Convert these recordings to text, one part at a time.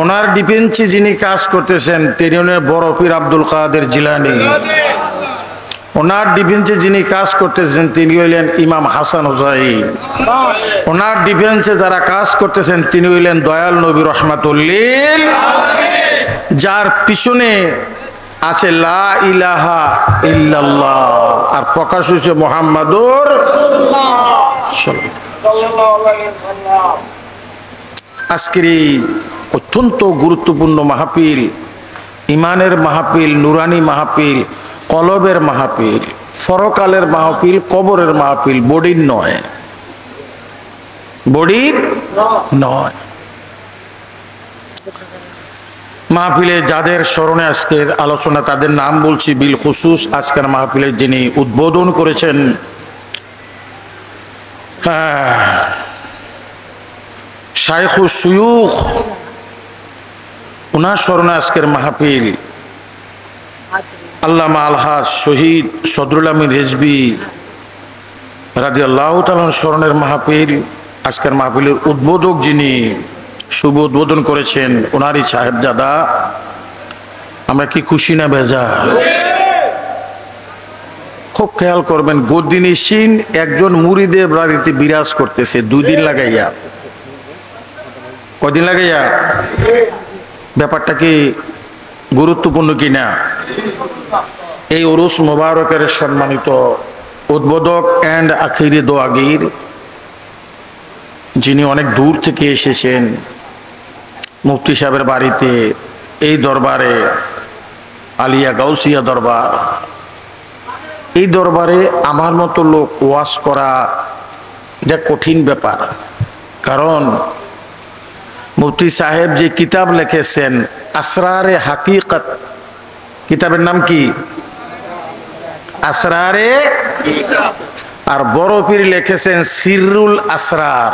ওনার ডিফেন্সে যিনি কাজ করতেছেন তিনি হলেন বড় পীর আব্দুল কাদের জিলানী। ওনার ডিফেন্সে যিনি কাজ করতেছেন তিনি হইলেন ইমাম হাসান হুসাইন। ওনার ডিফেন্সে যারা কাজ করতেছেন তিনি হইলেন দয়াল নবী রহমাতুল্লিল, যার পিছনে আছে লা ইলাহা ইল্লাল্লাহ আর প্রকাশ হয়েছে মুহাম্মাদুর রাসূলুল্লাহ। আজকের এই অত্যন্ত গুরুত্বপূর্ণ মাহফিল, ইমানের মাহফিল, নুরানি মাহফিল, কলবের মাহফিল, ফরকালের মাহফিল, কবরের মাহফিল, বডির নয়, বডির নয়। মাহফিলে যাদের স্মরণে আজকের আলোচনা তাদের নাম বলছি বিল খুসুস। আজকের মাহফিলের যিনি উদ্বোধন করেছেন, শাইখুস শুয়ুখ, ওনার স্মরণে আজকের মাহফিল। আল্লামা আলহাজ শহীদ সদরুল আমিন রিজভী রাদিয়াল্লাহু তাআলা স্মরণের মাহফিল। আজকের মাহফিলের উদ্বোধক যিনি শুভ উদ্বোধন করেছেন ওনারই সাহেবজাদা। আমরা কি খুশি না বেজা? খুব খেয়াল করবেন, গদ্দিনিসীন একজন মুরিদের বাড়িতে বিরাজ করতেছে 2 দিন লাগাইয়া। কদিন লাগাইয়া? ব্যাপারটা কি গুরুত্বপূর্ণ কিনা? এই উরুস মোবারকের সম্মানিত উদ্বোধক এন্ড আখিরি দোয়াগীর যিনি অনেক দূর থেকে এসেছেন মুফতি সাহেবের বাড়িতে, এই দরবারে আলিয়া গাউসিয়া দরবার, এই দরবারে আমার মতো লোক ওয়াজ করা এটা কঠিন ব্যাপার। কারণ মুফতি সাহেব যে কিতাব লিখেছেন আসরারে হাকিকত, কিতাবের নাম কি? আসরারে। আর বড় পীর লিখেছেন সিররুল আসরার,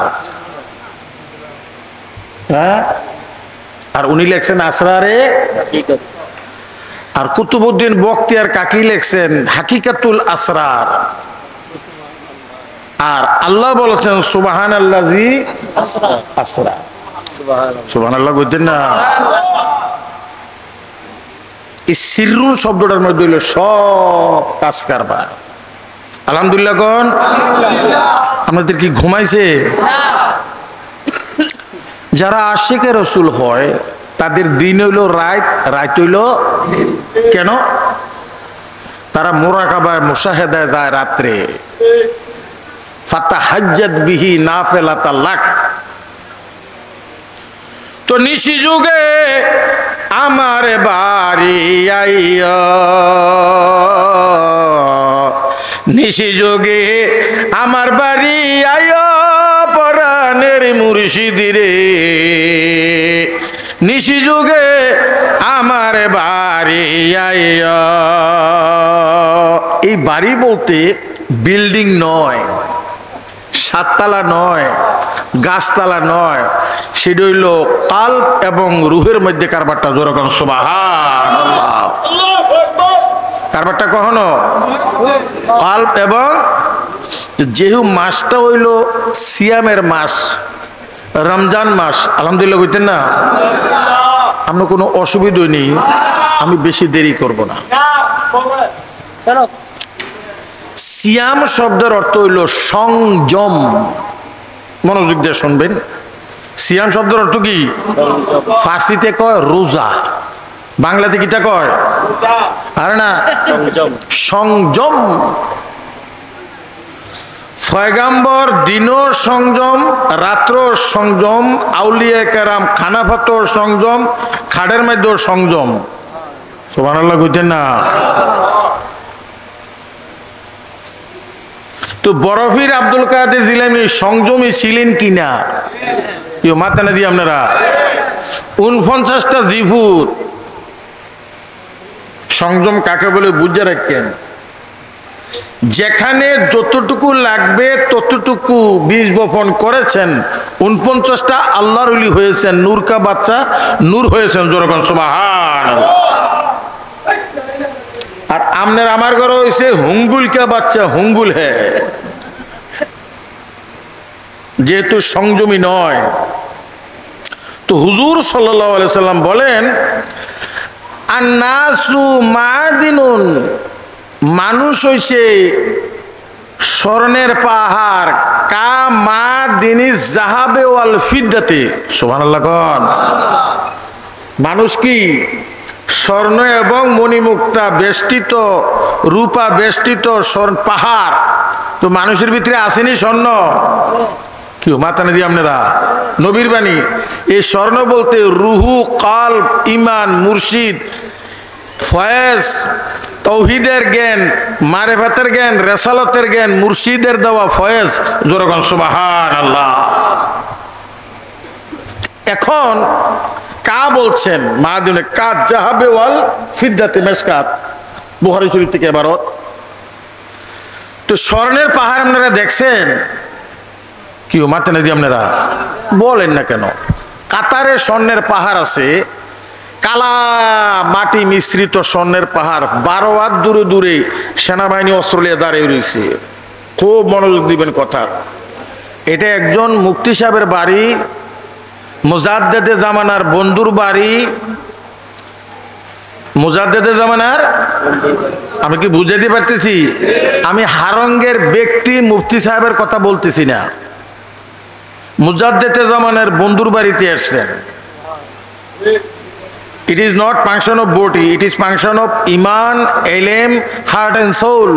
হ্যাঁ, আর উনি লিখছেন আসরারে হাকিকত। আর কুতুবউদ্দিন বখতিয়ার কাকি লিখছেন হাকিকাতুল আসরার। আর আল্লাহ বলেছেন সুবহানাল্লাযী আসরা। সুবহানাল্লাহ বলতেন না? এই সিররুল শব্দটার মধ্যে হইল সব কাজ কারবার। আলহামদুলিল্লাহ কোন? আমাদের কি ঘুমাইছে? যারা আশিকে রসুল হয় তাদের দিন হইল রাত, রাত হইল কেন? তারা মুরাকাবায় মুশাহেদায় যায় রাত্রে। ফাতাহাজ্জাত বিহি নাফিলাতাল লাক। তো নিশি যুগে আমার বাড়ি আইয়া, নিশি যুগে আমার বাড়ি আইয়া পরাণের মুর্শিদিরে, নিশি যুগে আমার বাড়ি আইয়া। এই বাড়ি বলতে বিল্ডিং নয়, 7 তলা নয়, গাছতলা নয়, সেটা হইল কালব এবং রুহের মধ্যে কারবারটা। যেরকম সুবহানাল্লাহ, কারবারটা কখনো কালব এবং যেহেতু মাসটা হইল সিয়ামের মাস, রমজান মাস। আলহামদুলিল্লাহ বলতেন না? আমরা কোনো অসুবিধা নেই, আমি বেশি দেরি করব না। সিয়াম শব্দের অর্থ হইল সংযম। মনোযোগ দিয়ে শুনবেন, সিয়াম শব্দের অর্থ কি? ফার্সিতে কয় রোজা, বাংলাতে কিটা কয়? আরে না, সংযম। পয়গাম্বর দিনও সংযম, রাত্র সংযম, আউলিয়া কেরাম খানাফাতর সংযম, খাড়ের মধ্যেও সংযম। সুবহানাল্লাহ কইতেন না? তো বরফির আব্দুল কাদের জিলানী সংযমী ছিলেন কিনা মাথা না দিয়ে আপনারা? 49টা জিফুর সংযম কাকে বলে বুঝে রাখেন। যেখানে যতটুকু লাগবে ততটুকু বীজ বপন করেছেন। 49টা আল্লাহর ওলি হয়েছেন, নূর কা বাচ্চা নূর হয়েছেন। যেরকম সুবহানাল্লাহ। আর আমনের আমার ঘরে হয়েছে হুঙ্গুল কা বাচ্চা হুঙ্গুল হ্যাঁ, যেহেতু সংযমী নয়। তো হুজুর সাল্লাল্লাহু আলাইহি সাল্লাম বলেন, আন্নাসু মাদিনুন, মানুষ হইছে স্বর্ণের পাহাড়, কা মাদিনি যাহাবে ওয়াল ফিদ্দাতে। সুবহানাল্লাহ কোন। মানুষ কি স্বর্ণ এবং মণিমুক্তা বেষ্টিত, রূপা বেষ্টিত পাহাড়। তো মানুষের ভিতরে আসেনি স্বর্ণ? কি মাথা না দিয়ে আপনারা নবীর বাণী। এই স্বর্ণ বলতে রুহু, কলব, ইমান, মুর্শিদ, ফয়েজ, তৌহিদের জ্ঞান, মারেফাতের জ্ঞান, রেসালতের জ্ঞান, মুর্শিদের দেওয়া ফয়েজ। জোরগণ সুবহানাল্লাহ। এখন কা বলছেন মাদিনে, কা যাহাবে ওয়াল ফিদ্দাতে, মেশকাত, বুখারী শরীফ থেকে এবারত। তো স্বর্ণের পাহাড় আপনারা দেখছেন? কি মাথা না দিয়ে আপনারা বলেন না কেন? কাতারে স্বর্ণের পাহাড় আছে, কালা মাটি মিশ্রিত স্বর্ণের পাহাড়। 12 হাত দূরে দূরে সেনাবাহিনী অস্ত্র নিয়ে দাঁড়িয়ে রয়েছে। খুব মনোযোগ দিবেন কথা। এটা একজন মুফতি সাহেবের বাড়ি, মুজাদ্দেদে জামানার বন্ধুর বাড়ি। মুজাদ্দেদে জামানার, আমি কি বুঝাইতে পারতেছি? আমি হারঙ্গের ব্যক্তি মুফতি সাহেবের কথা বলতেছি না। মুজাদ্দেদে জামানার বন্ধুর বাড়িতে আসছেন। It is not function of body, it is function of iman, ilm, heart and soul.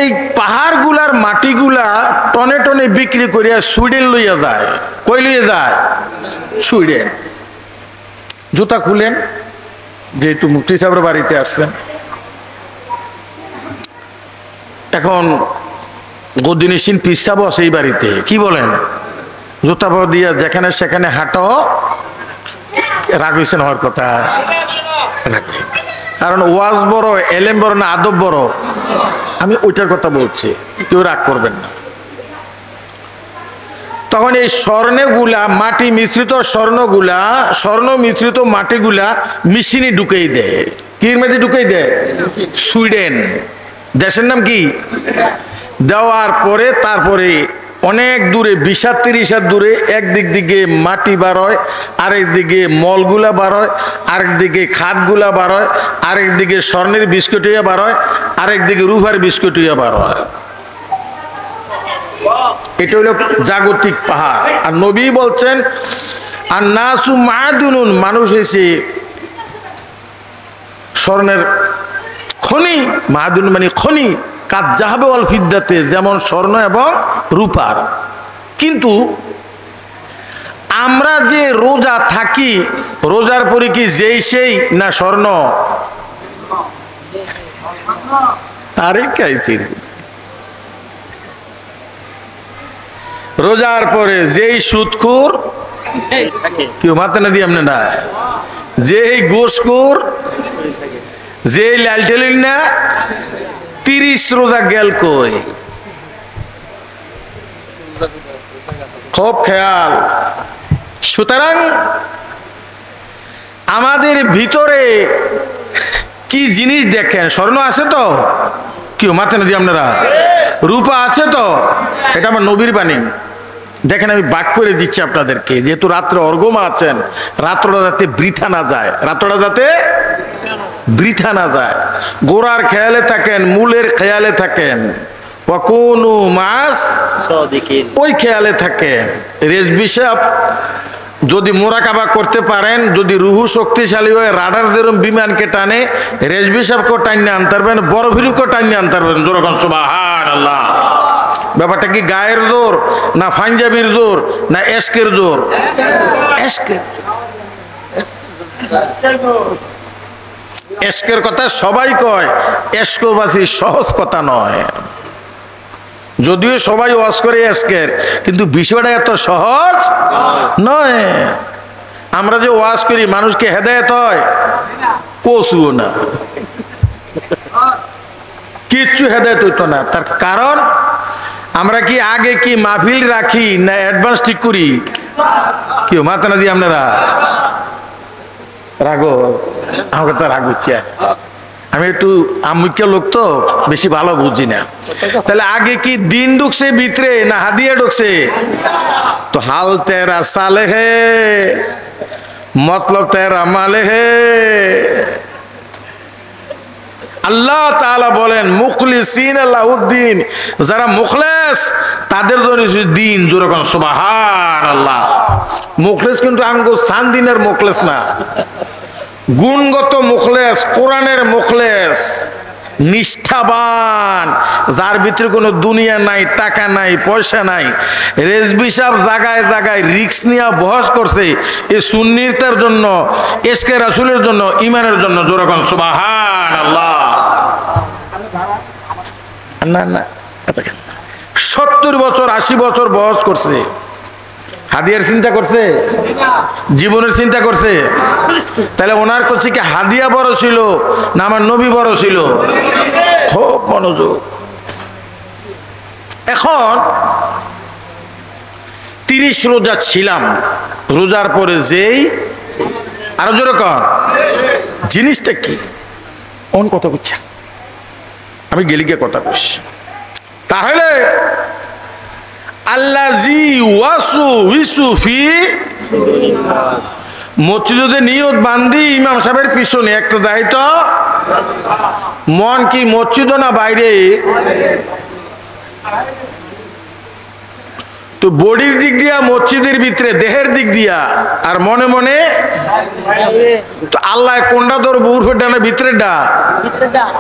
এই পাহাড়গুলার মাটিগুলা টনে টনে বিক্রি করিয়া সুইডেন লইয়া যায়। কই লইয়া যায়? সুইডেন। জুতা খুলেন, যেহেতু মুফতি সাহেবের বাড়িতে আসছেন। এখন গদিনিসিন পিসাবো আছে এই বাড়িতে। কি বলেন? জুতা পাও দিয়া যেখানে সেখানে হাঁটো, রাগ হইছেন হওয়ার কথা। কারণ ওয়াজ বড়, এলেম বড় না আদব বড়? আমি ওইটার কথা বলছি, কেউ রাগ করবেন না। তখন এই স্বর্ণগুলা, মাটি মিশ্রিত স্বর্ণগুলা, স্বর্ণ মিশ্রিত মাটিগুলা মেশিনে ঢুকেই দেয়। কির মধ্যে ঢুকেই দেয়? সুইডেন। দেশের নাম কি? দেওয়ার পরে তারপরে অনেক দূরে 20-30 হাত দূরে একদিক দিকে মাটি বার হয়, আরেক দিকে মলগুলা বার হয়, আরেক দিকে খাদগুলা বার হয়, আরেক দিকে স্বর্ণের বিস্কুট হইয়া বার হয়, আরেক দিকে রুফার বিস্কুট হইয়া বার হয়। এটা হলো জাগতিক পাহাড়। আর নবী বলছেন, আর নাসু মাদুনুন, মানুষ হয়েছে স্বর্ণের খনি। মাদুন মানে খনি, কাজ যাহাবে ওয়াল ফিদ্দাতে, যেমন স্বর্ণ এবং রূপার। কিন্তু আমরা যে রোজা থাকি, রোজার পরে কি যেই সেই না স্বর্ণ? আরে কাইছিন, রোজার পরে যেই সুদখোর, কেউ মাথা না দিয়ে আপনি না, যেই গোসখোর, যেই লালটেলিন না, 30 রোজা গেল কই? খুব খেয়াল। সুতরাং আমাদের ভিতরে কি জিনিস দেখেন? স্বর্ণ আছে তো? কেউ মাথা না দিয়ে আপনারা? রূপা আছে তো? এটা আমার নবীর বাণী। দেখেন আমি বাক করে দিচ্ছি আপনাদেরকে, যেহেতু রাত্রে অর্গমা আছেন, রাত্রটা যাতে বৃথা না যায়, রাত্রটা যাতে বৃথা না যায়। গোড়ার খেয়ালে থাকেন, মূলের খেয়ালে থাকেন, ওয়াকুনু মাস সাদিকিন, ওই খেয়ালে থাকেন। রেজবি সাহেব যদি মোরাকাবা করতে পারেন, যদি রুহু শক্তিশালী হয়ে রাডার যেরকম বিমানকে টানে, রেজবি সাহেবকেও টাইনে আনতে পারবেন, বড় ভিরুকেও টাইনে আনতে পারবেন। জোরকান সুবহানাল্লাহ। ব্যাপারটা কি গায়ের জোর না পাঞ্জাবির জোর না এশকের জোর? এশকের। এশকের কথা সবাই কয়, এশকবাসী সহজ কথা নয়। যদিও সবাই ওয়াজ করে এশকের, কিন্তু বিষয়টা এত সহজ নয়। আমরা যে ওয়াজ করি মানুষকে হেদায়েত হয়, কচুও না, কিচ্ছু হেদায়েত হইতো না। তার কারণ আমরা কি আগে কি মাহফিল রাখি না অ্যাডভান্স ঠিক করি? কেউ মাথা না দিয়ে আপনারা রাগো, আমাকে তো রাগ হচ্ছে। আমি একটু আমুখ্য লোক তো বেশি ভালো বুঝি না। তাহলে আগে কি দিন ঢুকছে ভিতরে না হাদিয়া ঢুকছে? তো হাল তেরা সালে হে মতলব তেরা মালে হে। আল্লাহ তাআলা বলেন মুখলিসিন লাহুদ্দিন, যারা মুখলেস তাদের জন্য দিন। জোরে কোন সুবহানাল্লাহ। মুখলেস কিন্তু আমগো সান্দিনের মুখলেস না, গুণগত মুখলেস, কোরআনের মুখলেস, নিষ্ঠাবান, যার ভিতরে কোনো দুনিয়া নাই, টাকা নাই, পয়সা নাই। রেজবি সাহেব জায়গায় জায়গায় রিস্ক নিয়ে বহস করছে এই সুন্নিতার জন্য, এশকে রাসূলের জন্য, ইমানের জন্য। জোরে কোন সুবহানাল্লাহ। না না 70 বছর 80 বছর বহস করছে, হাদিয়ার চিন্তা করছে? জীবনের চিন্তা করছে? তাহলে ওনার কাছে কি হাদিয়া বড় ছিল না আমার নবী বড় ছিল? খুব মনোযোগ। এখন 30 রোজা ছিলাম, রোজার পরে যেই আরো জোরে কর জিনিসটা কি অন কথা বুঝছা, আমি গেলিকে কথা বলছি। তাহলে আল্লাজি ওয়াসু উইসুফি মসজিদে নিয়ত বান্ধি ইমাম সাহেবের পিছনে একটা দায়িত্ব। মন কি মসজিদ না বাইরে? তো বডির দিক দিয়া মসজিদের ভিতরে, দেহের দিক দিয়া, আর মনে মনে তো আল্লাহ কোনটা ধরবো, উর্ফের ডানা ভিতরের ডা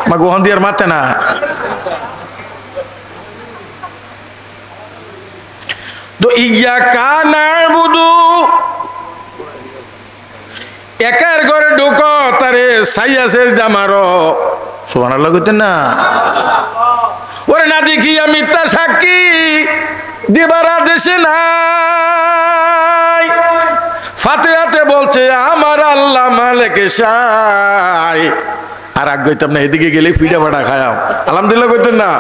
বা গোহন দিয়ার মাতে না। তো ইয়া কানাবুদু একার ঘরে ঢুকো, তারে সাইয়া সেজদা মারো। সুবহানাল্লাহ কইতেন না? ওরে না দেখি আমি মিথ্যা সাক্ষী দিবারা দেশে নাই। ফাতিহাতে বলছে আমার আল্লাহ মালিক শাই। আর আগ কইতাম না, এদিকে গেলে পিঠা পাটা খায়াম। আলহামদুলিল্লাহ কইতেন না?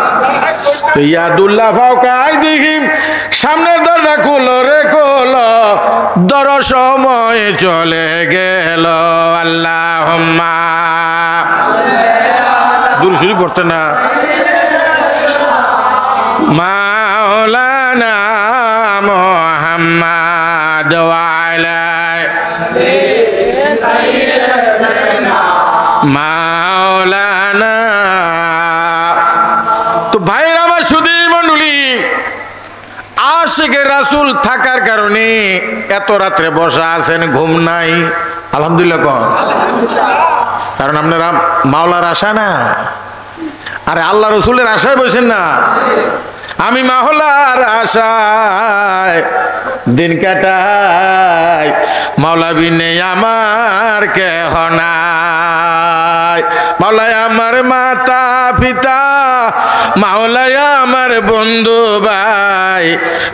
ইয়াদুল্লাহ ফাওকা আইদিহিম, সামনের দরজা খুলো রে খুলো, দর সময় চলে গেল। আল্লাহুম্মা দুরূদ শরীফ পড়তেন না? মাওলানা মুহাম্মদ ওয়া আলা মাওলানা। তো ভাইরা আমার সুধী মণ্ডলী, আশিকে রাসূল থাকার কারণে এত রাত্রে বসা আছেন, ঘুম নাই। আলহামদুলিল্লাহ কোন? কারণ আপনারা মাওলার আশা না, আরে আল্লাহ রসুলের আশায় বসেন না। আমি মাওলার আশায় দিন কাটাই, মাওলা বিনে আমার কেহ নাই। মাওলায় আমার মাতা পিতা, মাওলায় আমার বন্ধু ভাই,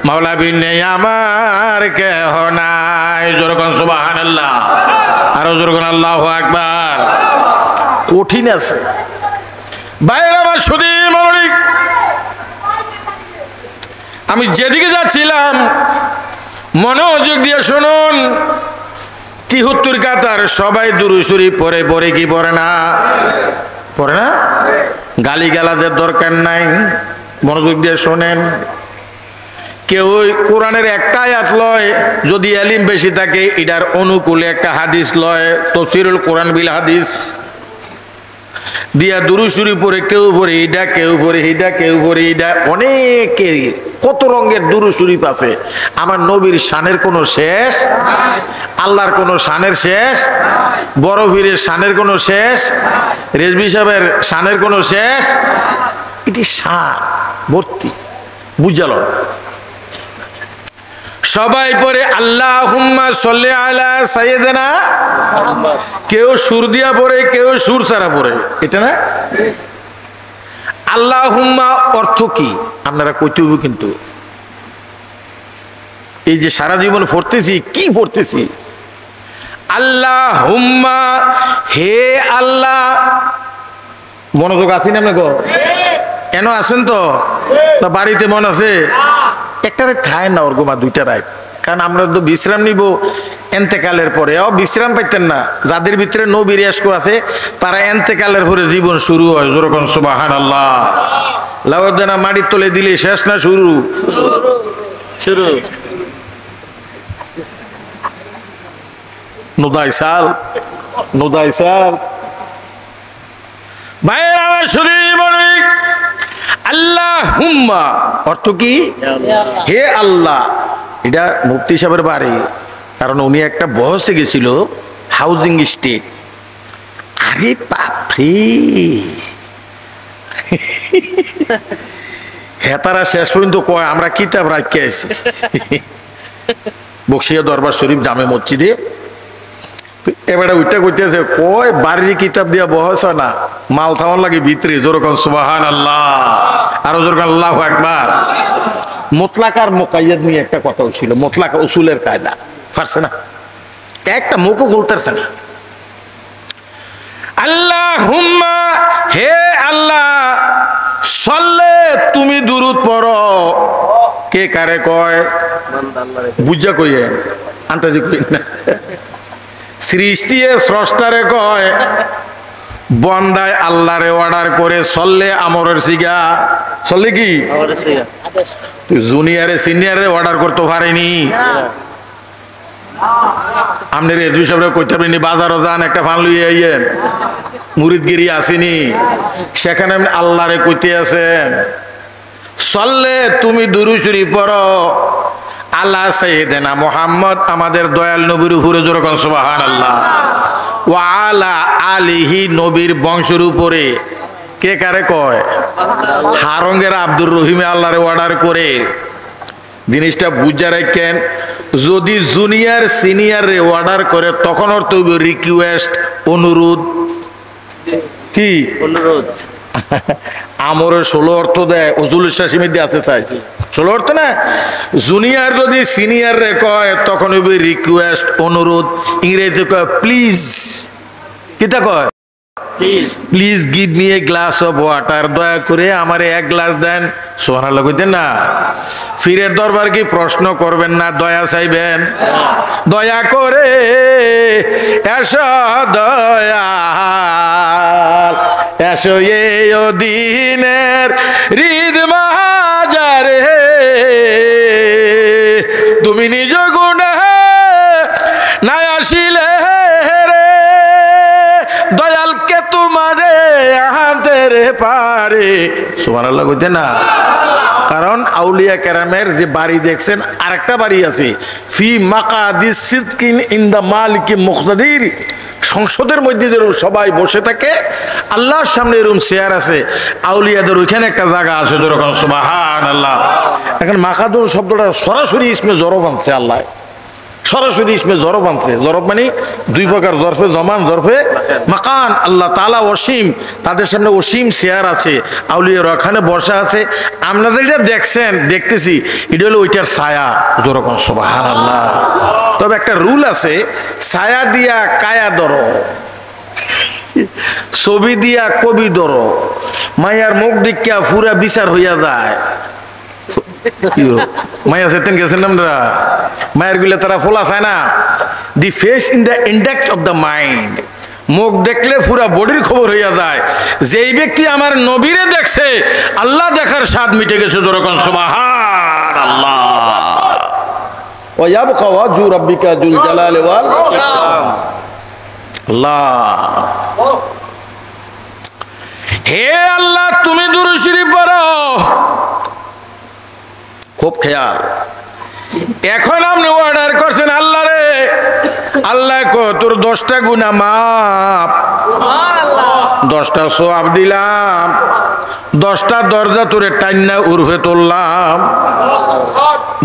মাওলা বিনে আমার কেহ নাই। জোরে কোন সুবহানাল্লাহ। আরো জোরে কোন আল্লাহু আকবার। কঠিন আছে বাইরে আমার সুধী মৌলিক। আমি যেদিকে যাচ্ছিলাম মনোযোগ দিয়ে শুনুন, 73 কাতার সবাই দুরূদ শরীফ পড়ে, পড়ে কি পড়ে না? পড়ে না? গালি গালাজের দরকার নাই, মনোযোগ দিয়ে শোনেন। কেউ কোরআনের একটা আয়াত লয়, যদি এলিম বেশি থাকে এটার অনুকূলে একটা হাদিস লয়, তাফসীরুল কোরআন বিল হাদিস দিয়া দুরূদ শরীফ পড়ে, কেউ পড়ে এইটা, কেউ পড়ে এইটা, কেউ পড়ে এইটা। অনেকে কত রঙের দুরূদ শরীফ আছে। আমার নবীর শানের কোনো শেষ, আল্লাহর কোনো শানের শেষ, বড় পীরের শানের কোনো শেষ, রেজবি সাহেবের শানের কোনো শেষ। এটি শান ভর্তি, বুঝালো। সবাই পরে আল্লাহুম্মা সাল্লি আলা সাইয়্যিদিনা, কেউ সুর দিয়া পড়ে, কেউ সুর ছাড়া পড়ে, এটা না? আল্লাহুম্মা অর্থ কি আপনারা কইতে হবে, কিন্তু এই যে সারা জীবন পড়তেছি, কি পড়তেছি? আল্লাহুম্মা, হে আল্লাহ। মনোযোগ আছেন আপনাকে? কেন আছেন তো? বাড়িতে মন আছে? একটা রাত খায় না ওরকম, আর 2টা রাত, কারণ আমরা তো বিশ্রাম নিব। এন্তেকালের পরেও বিশ্রাম পাইতেন না। যাদের ভিতরে নবীর ইশক আছে তারা এন্তেকালের পরে জীবন শুরু হয়। যেরকম সুবহানাল্লাহ। লাউদ্দানা মাটির তলে দিলে শেষ না শুরু? শুরু। নোদাই সাল ভাইয়ের আমার শরীর বলি আল্লাহুম্মা অর্থ কি? হে আল্লাহ। এটা মুফতি সাহেবের বাড়ি, কারণ উনি একটা বহসে গেছিল হাউজিং স্টেট। আরে বাপরে, হেতারা শেষ পর্যন্ত কয় আমরা কিতাব রাখতে আছি বক্সিয়া দরবার শরীফ জামে মসজিদে। এবারে ওইটা করতেছে কয় বাড়ির কিতাব দিয়া বহস না, মাল থামান লাগে ভিতরে। যেরকম সুবহানাল্লাহ, আরো যেরকম আল্লাহু আকবার। মুতলাক আর মুকাইয়াদ নিয়ে একটা কথাও ছিল। মুতলাক উসুলের কায়দা পারছে না, একটা মুখও খুলতেছে না। আল্লাহুম্মা, হে আল্লাহ, সল্লে তুমি দুরূদ পড়ো। কে কারে কয়? বুঝা কইয়ে আন্তাজি কই না। সৃষ্টি স্রষ্টারে কয়, বন্দায় আল্লাহরে অর্ডার করে সল্লে আমরের সিগা। সল্লে কি? জুনিয়রে সিনিয়রে অর্ডার করতে পারেনি। আপনি রেজবি সাহেব কইতে পারেনি বাজারও যান একটা ফান লইয়ে আইয়েন, মুরিদগিরি আসেনি, সেখানে আপনি আল্লাহরে কইতে আছেন সল্লে তুমি দুরূদ শরীফ পড়ো আল্লাহ সাইয়্যিদানা মুহাম্মদ, আমাদের দয়াল নবীর উপরে। যেরকম সুবহানাল্লাহ। ওয়া আলা আলিহি, নবীর বংশের উপরে। কে কারে কয়? হারঙ্গের আব্দুর রহিমে আল্লাহরে অর্ডার করে। জিনিসটা বুঝা রাখেন, যদি জুনিয়র সিনিয়রে অর্ডার করে তখন অর্থ রিকোয়েস্ট, অনুরোধ। কি অনুরোধ? আমরের 16 অর্থ দেয়, উজুল শাসিমি দিয়ে আছে চাইছে 16 অর্থ না। জুনিয়র যদি সিনিয়র রে কয় তখন হইবে রিকোয়েস্ট, অনুরোধ। ইংরেজিতে কয় প্লিজ। কিতা কয়? Please give me a glass of water, দয়া করে আমারে এক গ্লাস দেন। সুবহানাল্লাহ কইতেন না? ফিরের দরবার কি প্রশ্ন করবেন না, দয়া চাইবেন? দয়া করে এসো দয়াল, এসো এই দিনের হৃদ মাজারে, তুমি নিজ গুণে না আসিলে রে, দয়ালকে তোমারে হাতের পারে। সুবহানাল্লাহ কইতে না? কারণ আউলিয়া কেরামের যে বাড়ি দেখছেন, আরেকটা বাড়ি আছে ফি মাকাদিস সিদকিন ইনদা মালিকি মুকতাদির। সংসদের মধ্যে যেরকম সবাই বসে থাকে, আল্লাহর সামনে এরকম চেয়ার আছে, আউলিয়াদের ওইখানে একটা জায়গা আছে। যেরকম সুবহানাল্লাহ। এখন মাকাদুর শব্দটা সরাসরি ইসমে জরব আনছে আল্লাহ, সরাসরি ইসমে জরব আনছে। জরব মানে দুই প্রকার, জরফে জমান, জরফে মাকান। আল্লাহ তাআলা অসীম, তাদের সামনে অসীম চেয়ার আছে, আউলিয়ার ওখানে বসা আছে। আপনারা যেটা দেখছেন, দেখতেছি, এটা হলো ওইটার ছায়া। যেরকম সুবহানাল্লাহ। তবে একটা রুল আছে, ছায়া দিয়া কায়া ধরো, ছবি দিয়া কবি ধরো, মায়ার মুখ দিকা পুরা বিচার হইয়া যায়। মায়া সেতেন গেছেন আমরা, মায়ের গুলা তারা ফোলা চায় না। দি face in the index of the mind, মুখ দেখলে পুরা বডির খবর হইয়া যায়। যেই ব্যক্তি আমার নবীরে দেখছে, আল্লাহ দেখার স্বাদ মিটে গেছে। যেরকম সুবহানাল্লাহ। ওয়া ইয়াবকা ওয়াজহু রাব্বিকা যুল জালালি ওয়াল ইকরাম। আল্লাহ, হে আল্লাহ, তুমি দুরূদ শরীফ পড়ো। খুব খেয়াল। এখন আপনি অর্ডার করছেন আল্লাহ রে, আল্লাহ কো তোর 10টা গুনাহ মাফ, 10টা সওয়াব দিলাম, 10টা দরজা তোরে টাইনা উর্ফে তুললাম।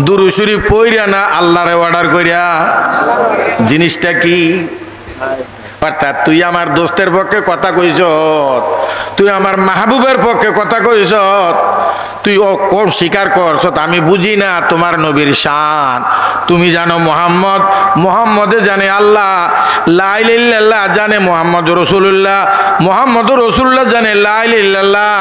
দুরূদ শরীফ পড়িয়া না আল্লাহরে অর্ডার করিয়া। জিনিসটা কি? অর্থাৎ তুই আমার দোস্তের পক্ষে কথা কইছ, তুই আমার মাহবুবের পক্ষে কথা কইছ, তুই ও কোন স্বীকার করছ আমি বুঝি না তোমার নবীর শান, তুমি জানো মুহাম্মদ, মুহাম্মদে জানে আল্লাহ, লা ইলাহা ইল্লাল্লাহ জানে মুহাম্মদুর রাসূলুল্লাহ, মুহাম্মদুর রাসূলুল্লাহ জানে লা ইলাহা ইল্লাল্লাহ।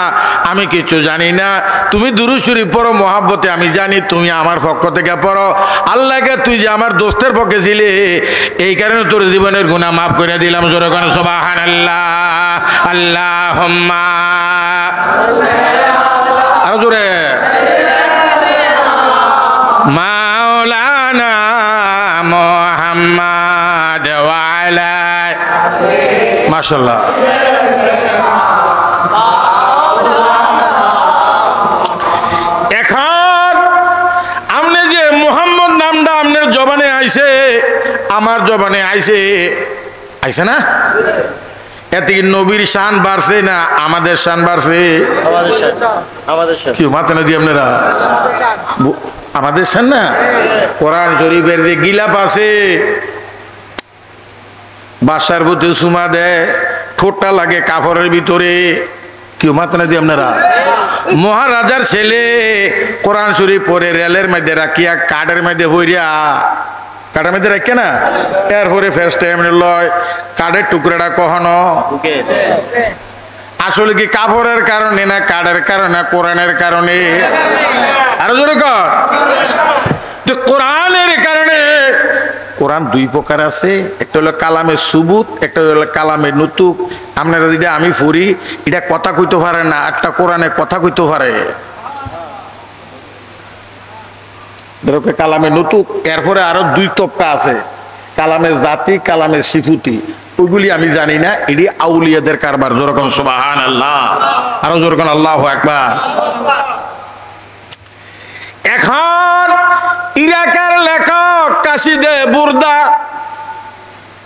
আমি কিছু জানি না, তুমি দুরূদ শরীফ পড়ো মুহাব্বতে, আমি জানি তুমি আমার পক্ষ থেকে পড়ো। আল্লাহকে তুই যে আমার দোস্তের পক্ষে ছিলে, এই কারণে তোর জীবনের গুনাহ মাফ করে দিলাম। জোরে কোন সুবহানাল্লাহ, আল্লাহুম্মা, আরো জোরে, মাওলানা মুহাম্মদ ওয়া আলা, মাশাআল্লাহ। এখন আপনি যে মুহাম্মদ নামটা আপনার জবানে আইছে, আমার জবানে আইছে, আইছে না? এতে কি নবীর শান বাড়ছে না আমাদের শান বাড়ছে? কি মাথা না দিয়ে আপনারা আমাদের শান না? কোরআন শরীফের যে গিলাপ আছে, বাসার প্রতি সুমা দেয়, ঠোঁটটা লাগে কাপড়ের ভিতরে, কেউ মাথা না দিয়ে আপনারা? মহারাজার ছেলে কোরআন শরীফ পড়ে রেলের মধ্যে রাখিয়া কাঠের মধ্যে হইয়া, কাঠের মধ্যে রাখে না, এরপরে ফার্স্ট টাইম লয় কাঠের টুকরাটা কখনো আসলে কি কাপড়ের কারণে না কাঠের কারণে, কোরআনের কারণে? আরো জোরে কর, তো কোরআনের কারণে। কোরআন দুই প্রকার আছে, একটা হলো কালামে সুবুত, একটা হলো কালামে নুতুক। আপনারা যেটা আমি পড়ি এটা কথা কইতে পারে না, একটা কোরআনে কথা কইতে পারে, কালামে নুতুক। এরপরে আরো দুই তবকা আছে, কালামে জাতি, কালামে সিফুতি, ওইগুলি আমি জানি না, এটি আউলিয়াদের কারবার। যেরকম সুবহানাল্লাহ, আরো যেরকম আল্লাহু আকবার। এখন ইরাকের লেখক কাসিদে বুরদা,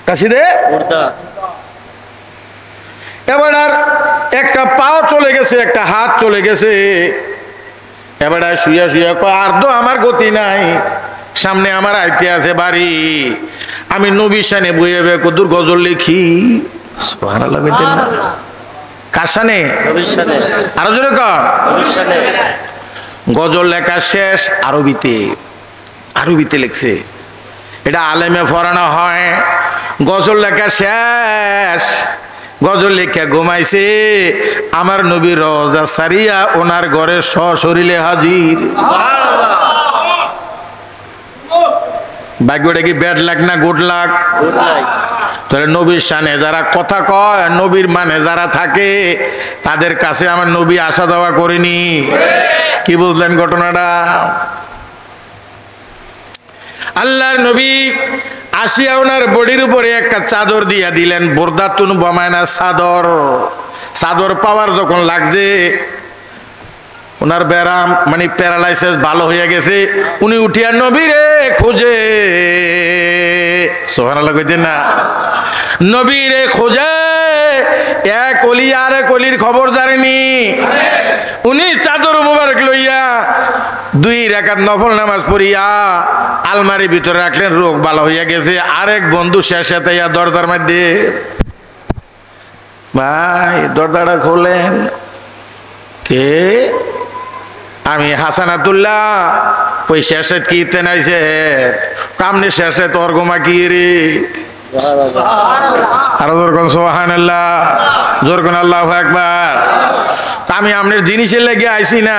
কাসিদে বুরদা, এবার আর একটা পাও চলে গেছে, একটা হাত চলে গেছে, এবার শুয়া শুয়া কয় আর তো আমার গতি নাই, সামনে আমার আইতে আছে বাড়ি, আমি নবীর শানে বইয়ে কদুর গজল লিখি। সুবহানাল্লাহ, বলতেন না? কার শানে? নবীর শানে। আরো জোরে কর, নবীর শানে। গজল লেখা শেষ, আরবিতে, আরবিতে লিখছে, এটা আলেমে পড়ানো হয়। গজল লেখা শেষ, গজল লেখা ঘুমাইছে, আমার নবীর রওজা সারিয়া ওনার ঘরে সশরীরে হাজির। ভাগ্যটা কি ব্যাড লাগ না গুড লাগ? তাহলে নবীর শানে যারা কথা কয়, নবীর মানে যারা থাকে, তাদের কাছে আমার নবী আসা যাওয়া করেনি। কি বুঝলেন ঘটনাটা? আল্লাহর নবী আসিয়া ওনার বডির উপরে একটা চাদর দিয়া দিলেন, বোরদাতুন বমায়না চাদর। চাদর পাওয়ার যখন লাগছে, ওনার ব্যারাম মানে প্যারালাইসিস ভালো হয়ে গেছে, উনি উঠিয়া নবীরে খোঁজে। সুবহানাল্লাহ কইতেন না? নবীরে খোঁজে, এক অলি আর এক অলির খবর জানেনি। উনি চাদর মুবারক লইয়া 2 রাকাত নফল নামাজ পড়িয়া আলমারির ভিতরে রাখলেন, রোগ ভালো হইয়া গেছে। আরেক বন্ধু শেষে তাইয়া দরজার মধ্যে, ভাই দরজাটা খোলেন। কে? আমি হাসানাতুল্লাহ, ওই শেষে কীর্তেন আইছে, কামনে শেষে তোর গোমা কি রে? আরো জোরকন সুবহানাল্লাহ, জোরকন আল্লাহু আকবার। আমি আপনার জিনিসের লেগে আইছি না,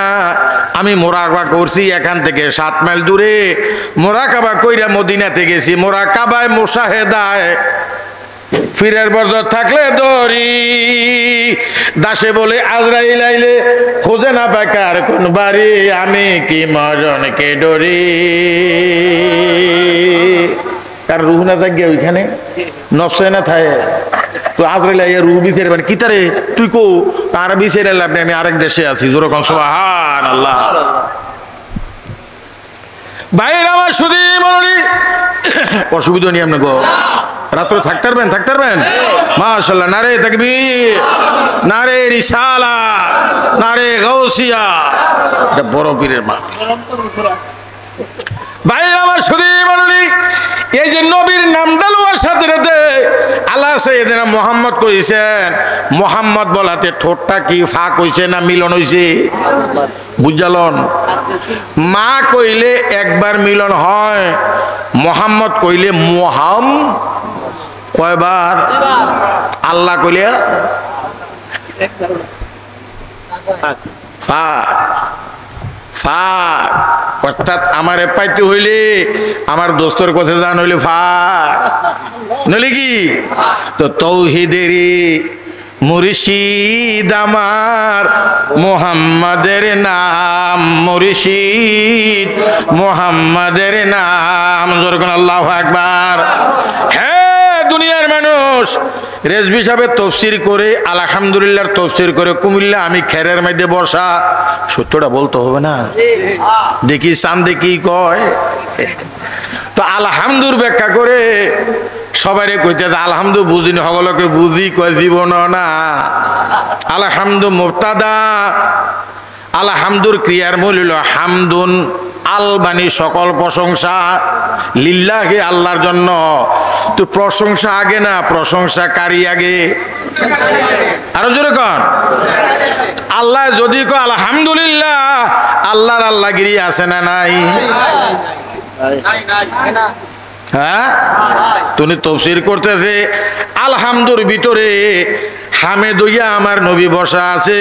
আমি মোরাকাবা করছি এখান থেকে 7 মাইল দূরে, মোরাকাবা কইরা মদিনাতে গেছি। মোরাকাবায় মুশাহেদায় ফিরের বরজত থাকলে দরি, দাসে বলে আজরাইল আইলে খোঁজে না বেকার কোন বাড়ি, আমি কি মরণকে ডরি। কার রুহ না জাগিয়া ওইখানে নফসে না থাকে, তো আজরাইল আইয়া রুহ বিচারে মানে কি তারে তুই কো তার বিচারে লাভনি, আমি আরেক দেশে আছি। যেরকম সুবহানাল্লাহ। ভাইয়ের আমার শুধু মরণি অসুবিধা নেই, আপনি গো রাত্রে থাকতে পারবেন, থাকতে পারবেন? মাশাআল্লাহ, নারে তাকবীর, নারে রিসালাত, নারে গাউসিয়া। এটা বড় পীরের মাহফিল। ভাইয়ের আমার শুধু মরণি, এই যে নবীর নামটা লওয়ার সাথে সাথে আল্লাহ সাইয়েদনা মুহাম্মদ কইছেন, মুহাম্মদ বলাতে ঠোঁটটা কি ফাঁক হইছে না মিলন হইছে? বুঝালন? মা কইলে একবার মিলন হয়, মোহাম্মদ কইলে মোহাম কয়বার? আল্লাহ কইলে অর্থাৎ আমারে পাইতে হইলে আমার দোস্তর কথা জান হইলে নইলে কি তো তৌহিদেরই মুর্শিদ আমার মোহাম্মদের নাম, মুর্শিদ মোহাম্মদের নাম। জোরে কোন আল্লাহু আকবার। হ্যাঁ দুনিয়ার মানুষ রেজভি সাহেবের তফসির করে আলহামদুলিল্লাহর তফসির করে কুমিল্লা আমি খেরের মধ্যে বসা, সত্যটা বলতে হবে না? দেখি চান্দে কি কয়। তো আলহামদুর ব্যাখ্যা করে সবাই কইতে আলহামদু বুঝিনি, সকলকে বুঝি কয় জীবন না। আলহামদু মুবতাদা, আলহামদুর ক্রিয়ার মূল হলো হামদুন, আল বাণী সকল প্রশংসা, লিল্লাহি আল্লাহর জন্য। তো প্রশংসা আগে না প্রশংসা কারি আগে? আরো জোরে কন। আল্লাহ যদি কয় আলহামদুলিল্লাহ, আল্লাহর আল্লাহগিরি আছে না নাই? হ্যাঁ তুমি তফসির করতেছে আলহামদুর ভিতরে হামেদ হইয়া আমার নবী বসা আছে,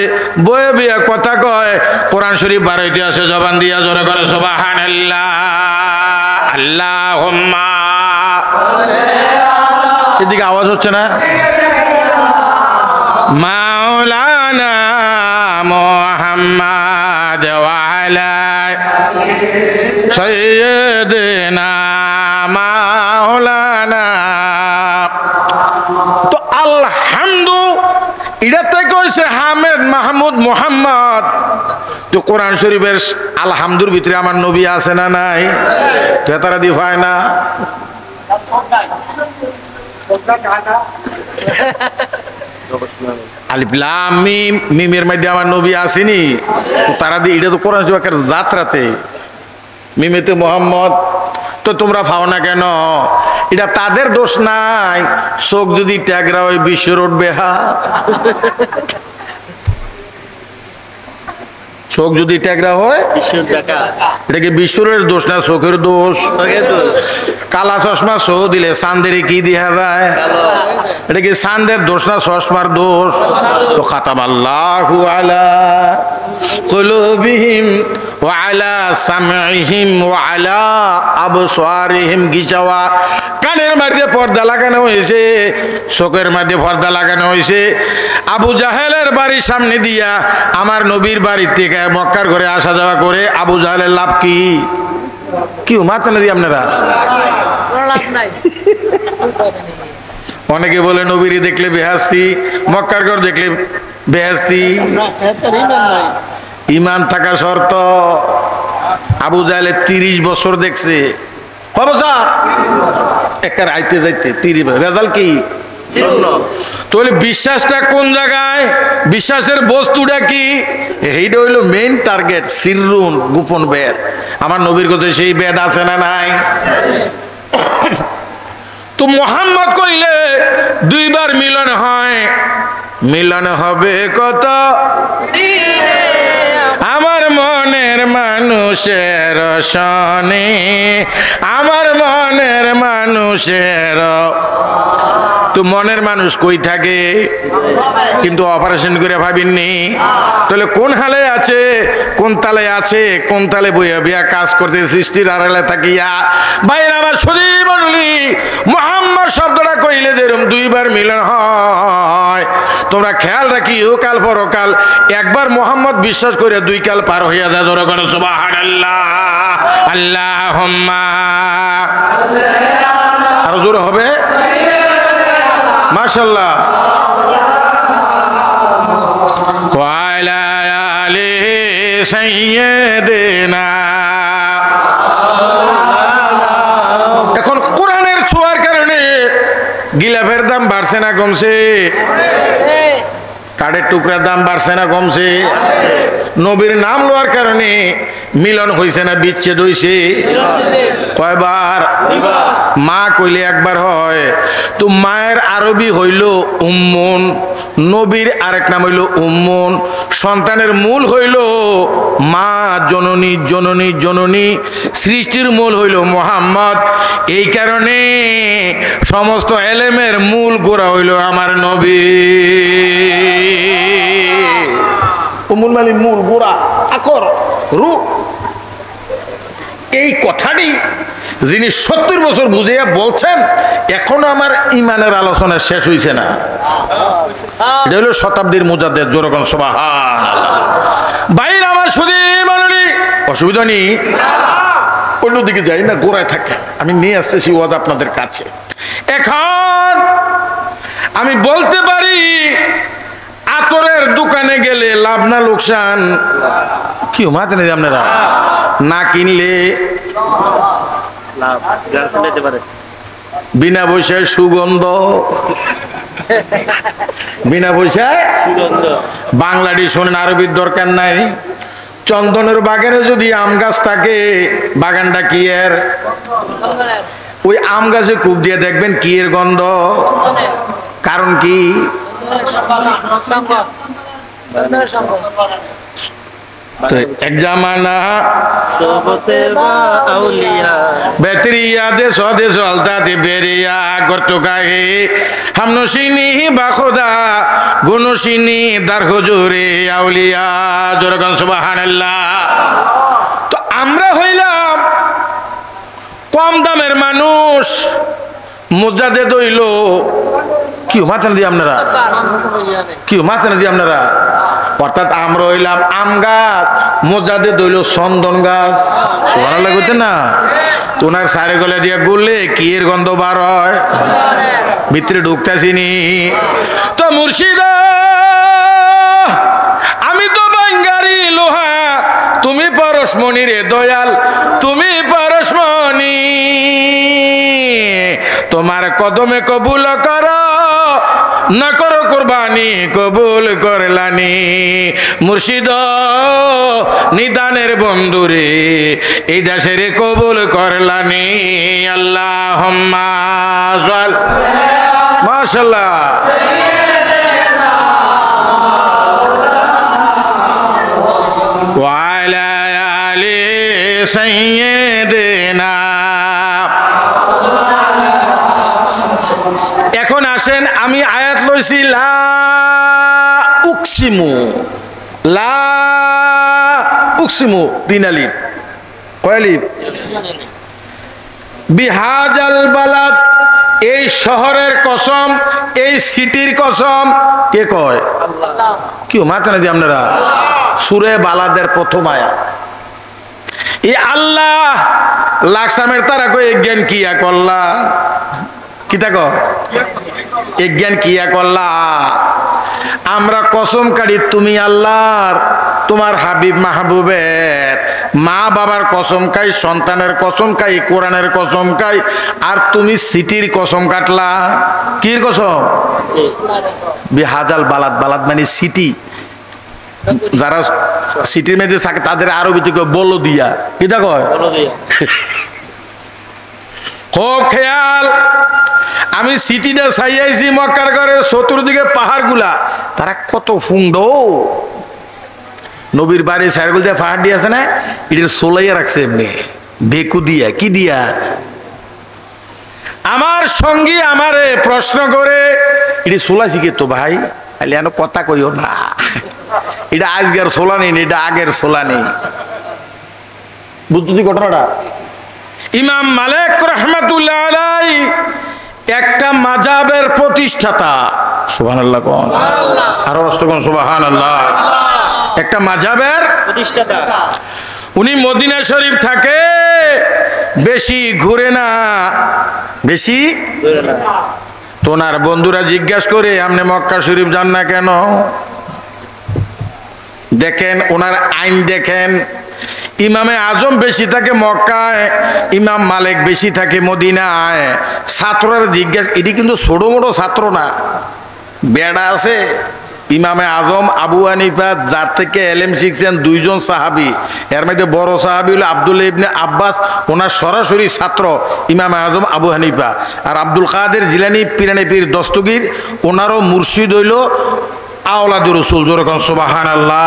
বয়ে বিয়া কথা কয়। কোরআন শরীফ 12টি আছে, জবান দিয়া জোরে করে সুবহানাল্লাহ, আল্লাহুম্মা। এদিকে আওয়াজ হচ্ছে না? মাওলানা মুহাম্মদ ওয়া আলা সাইয়্যিদিনা মাওলানা। তো আলহামদু এটাতে কইছে হামেদ মাহমুদ মোহাম্মদ। তো কোরআন শরীফের আলহামদুর ভিতরে আমার নবী আছে না নাই? তারা দি হয় না। আলিফ লাম মিম, মিমের মধ্যে আমার নবী আসেনি? তারা দি এটা তো কোরআন শরীফের যাত্রাতে মিমেতে মোহাম্মদ। তো তোমরা পাও না কেন? এটা তাদের দোষ নাই। চোখ যদি ট্যাগরা ওই বিশ্বের উঠবে। চোখ যদি ট্যাগরা হয় এটা কি বিশ্বরের দোষ না চোখের দোষ? কালা চশমা চোখ দিলে চাঁদের কি দেখা যায়? এটা কি চাঁদের দোষ না চশমার দোষ? তো খাতামাল্লাহু আলা কুলুবিহিম ওয়া আলা সামঈহিম ওয়া আলা আবসারিহিম গিজাওয়া। কানের মধ্যে পর্দা লাগানো হয়েছে, চোখের মধ্যে পর্দা লাগানো হয়েছে। আবু জাহেলের বাড়ির সামনে দিয়া আমার নবীর বাড়ির থেকে মক্কার ঘরে আসা যাওয়া করে আবু জাহেলের লাভ কি? কি মাথা না দিয়ে আপনারা? অনেকে বলে নবীরে দেখলে বেহেশতি, মক্কার ঘর দেখলে বেহেশতি। ইমান থাকা শর্ত। আবু জাহেলে 30 বছর দেখছে। একটা আইতে যাইতে 30 রেজাল্ট কি? তাহলে বিশ্বাসটা কোন জায়গায়? বিশ্বাসের বস্তুটা কি? এইটা হইলো মেইন টার্গেট, সিররুন গোপন বেদ। আমার নবীর কাছে সেই বেদ আছে না নাই? তো মোহাম্মদ কইলে 2 বার মিলন হয়। মিলন হবে কত? আমার মনের মানুষের সনে, আমার মনের মানুষের। তো মনের মানুষ কই থাকে? কিন্তু অপারেশন করে ভাবিননি। তাহলে কোন হালে আছে, কোন তালে আছে, কোন তালে বইয়া বিয়া কাজ করতে সৃষ্টির আড়ালে থাকিয়া। ভাইরা আমার শরীর মণ্ডলী, মুহাম্মদ শব্দটা কইলে যেরকম 2 বার মিলন হয়। তোমরা খেয়াল রাখি কাল পরকাল একবার মোহাম্মদ বিশ্বাস করে 2 কাল পার হইয়া যায়। ধরে করো সুবহানাল্লাহ, আল্লাহুম্মা। আরো জোরে হবে মাশাআল্লাহ। ওয়া আলা আলি সাইয়্যিদিনা। এখন কোরআনের ছোঁয়ার কারণে গিলাফের দাম বাড়ছে না কমছে? কাঠের টুকরার দাম বাড়ছে না কমছে? নবীর নাম লওয়ার কারণে মিলন হয়েছে না বিচ্ছেদ হয়েছে? কয়বার? মা কইলে একবার হয়। তো মায়ের আরবি হইল উম্মুন, নবীর আরেক নাম হইল উম্মুন। সন্তানের মূল হইল মা, জননী জননী জননী। সৃষ্টির মূল হইল মুহাম্মদ। এই কারণে সমস্ত এলেমের মূল গোড়া হইল আমার নবী। উম্মুল মানে মূল, গোড়া, আকর, রূপ। এই কথাটি যিনি 70 বছর বুঝিয়া বলছেন, এখনো আমার ইমানের আলোচনা শেষ হইছে না। এটা হলো শতাব্দীর মুজাদ্দেদ। যেরকম সুবহানাল্লাহ। বাইরে আমার শুধু বলনি, অসুবিধা নেই, অন্যদিকে যাই না, গোড়ায় থাকে। আমি নিয়ে আসতেছি ওয়াদ আপনাদের কাছে। এখন আমি বলতে পারি, আতরের দোকানে গেলে লাভ না লোকসান? কি মাতে নেই আপনারা? না কিনলে বিনা পয়সায় সুগন্ধ, বিনা পয়সায় বাংলাটি শোনেন, আরবির দরকার নাই। চন্দনের বাগানে যদি আম গাছ থাকে, বাগানটা কি এর? ওই আম গাছে কূপ দিয়ে দেখবেন কি এর গন্ধ। কারণ কি? এক জামানা বেতরিয়া দে সদে জলতা দে বেরিয়া গর্ত গায়ে হামনসিনী বাখোদা গুনসিনী দার হুজুরে আউলিয়া। জোরকান সুবহানাল্লাহ। তো আমরা হইলাম কম দামের মানুষ, মুজাদ্দেদ হইল কি মাথা না দিয়ে আপনারা, কি মাথা না দিয়ে আপনারা। অর্থাৎ আমরা হইলাম আম গাছ, মুজাদ্দেদ হইল চন্দন গাছ। সুবহানাল্লাহ কইতেন না? তোনার সারে গলে দিয়ে গুললে কি এর গন্ধ বার হয়, ভিতরে ঢুকতেছিনি। তো মুর্শিদা, আমি তো বাঙ্গারি লোহা, তুমি পরশমণি রে দয়াল, তুমি পরশমণি। তোমার কদমে কবুল করো, না করো কুরবানি, কবুল করলানি। মুর্শিদ নিদানের বন্ধুরে, এই দেশের কবুল করলানি। আল্লাহুম্মা সাল্লি, মাশাআল্লাহ। ওয়া আলা আলি সাইয়্যিদিনা। এখন আসেন, আমি আয়াত লইছি লা উকসিমু, লা উকসিমু, তিন আলিফ। কয় আলিফ? বিহাজাল বালাদ, এই শহরের কসম, এই সিটির কসম। কে কয়? আল্লাহ। কি মাথা না দিয়ে আপনারা? সূরা বালাদের প্রথম আয়াত। এই আল্লাহ লাকসামের তারা কই জ্ঞান কিয়া করলা, কি থাকো এই জ্ঞান কিয়া করলা। আমরা কসম কাড়ি তুমি আল্লাহর, তোমার হাবিব মাহবুবের, মা বাবার কসম খাই, সন্তানের কসম খাই, কোরআনের কসম খাই, আর তুমি সিটির কসম কাটলা। কির কসম? বিহাজাল বালাদ। বালাদ মানে সিটি। যারা সিটির মধ্যে থাকে তাদের আরবিতে কয় বলো দিয়া। কি তা কয়? খুব খেয়াল। আমি সিটিটা চাইয়াইছি, মক্কার ঘরের চতুর্দিকে পাহাড় গুলা, তারা কত সুন্দর। নবীর বাড়ি সাইরগুল দিয়ে পাহাড় দিয়ে আছে না, এটা সোলাইয়া রাখছে এমনি বেকু দিয়া। কি দিয়া? আমার সঙ্গী আমারে প্রশ্ন করে, এটা সোলাইছি কে তো ভাই? আলিয়ানো কথা কইও না, এটা আজকের সোলা নেই, এটা আগের সোলা নেই। বুঝলি ঘটনাটা? ইমাম মালিক রাহমাতুল্লাহ আলাইহি একটা মাযহাবের প্রতিষ্ঠাতা। সুবহানাল্লাহ কোন? আরো অস্ত কোন? সুবহানাল্লাহ। একটা মাযহাবের প্রতিষ্ঠাতা। উনি মদিনা শরীফ থাকে, বেশি ঘুরে না, বেশি ঘুরে না। তো ওনার বন্ধুরা জিজ্ঞাসা করে, আপনি মক্কা শরীফ যান না কেন? দেখেন ওনার আইন দেখেন, ইমামে আজম বেশি থাকে মক্কায়, ইমাম মালিক বেশি থাকে মদিনায়। ছাত্ররা জিজ্ঞাসা, এটি কিন্তু ছোট মোটো ছাত্র না, বেড়া আছে। ইমামে আজম আবু হানিফা, যার থেকে এলেম শিখছেন দুইজন সাহাবী, এর মধ্যে বড় সাহাবী হলো আব্দুল্লাহ ইবনে আব্বাস, ওনার সরাসরি ছাত্র ইমামে আজম আবু হানিফা। আর আব্দুল কাদের জিলানী পিরানি পীর দস্তগীর, ওনারও মুর্শিদ হইল আওলাদুর রাসূল যেরকম সুবহানাল্লাহ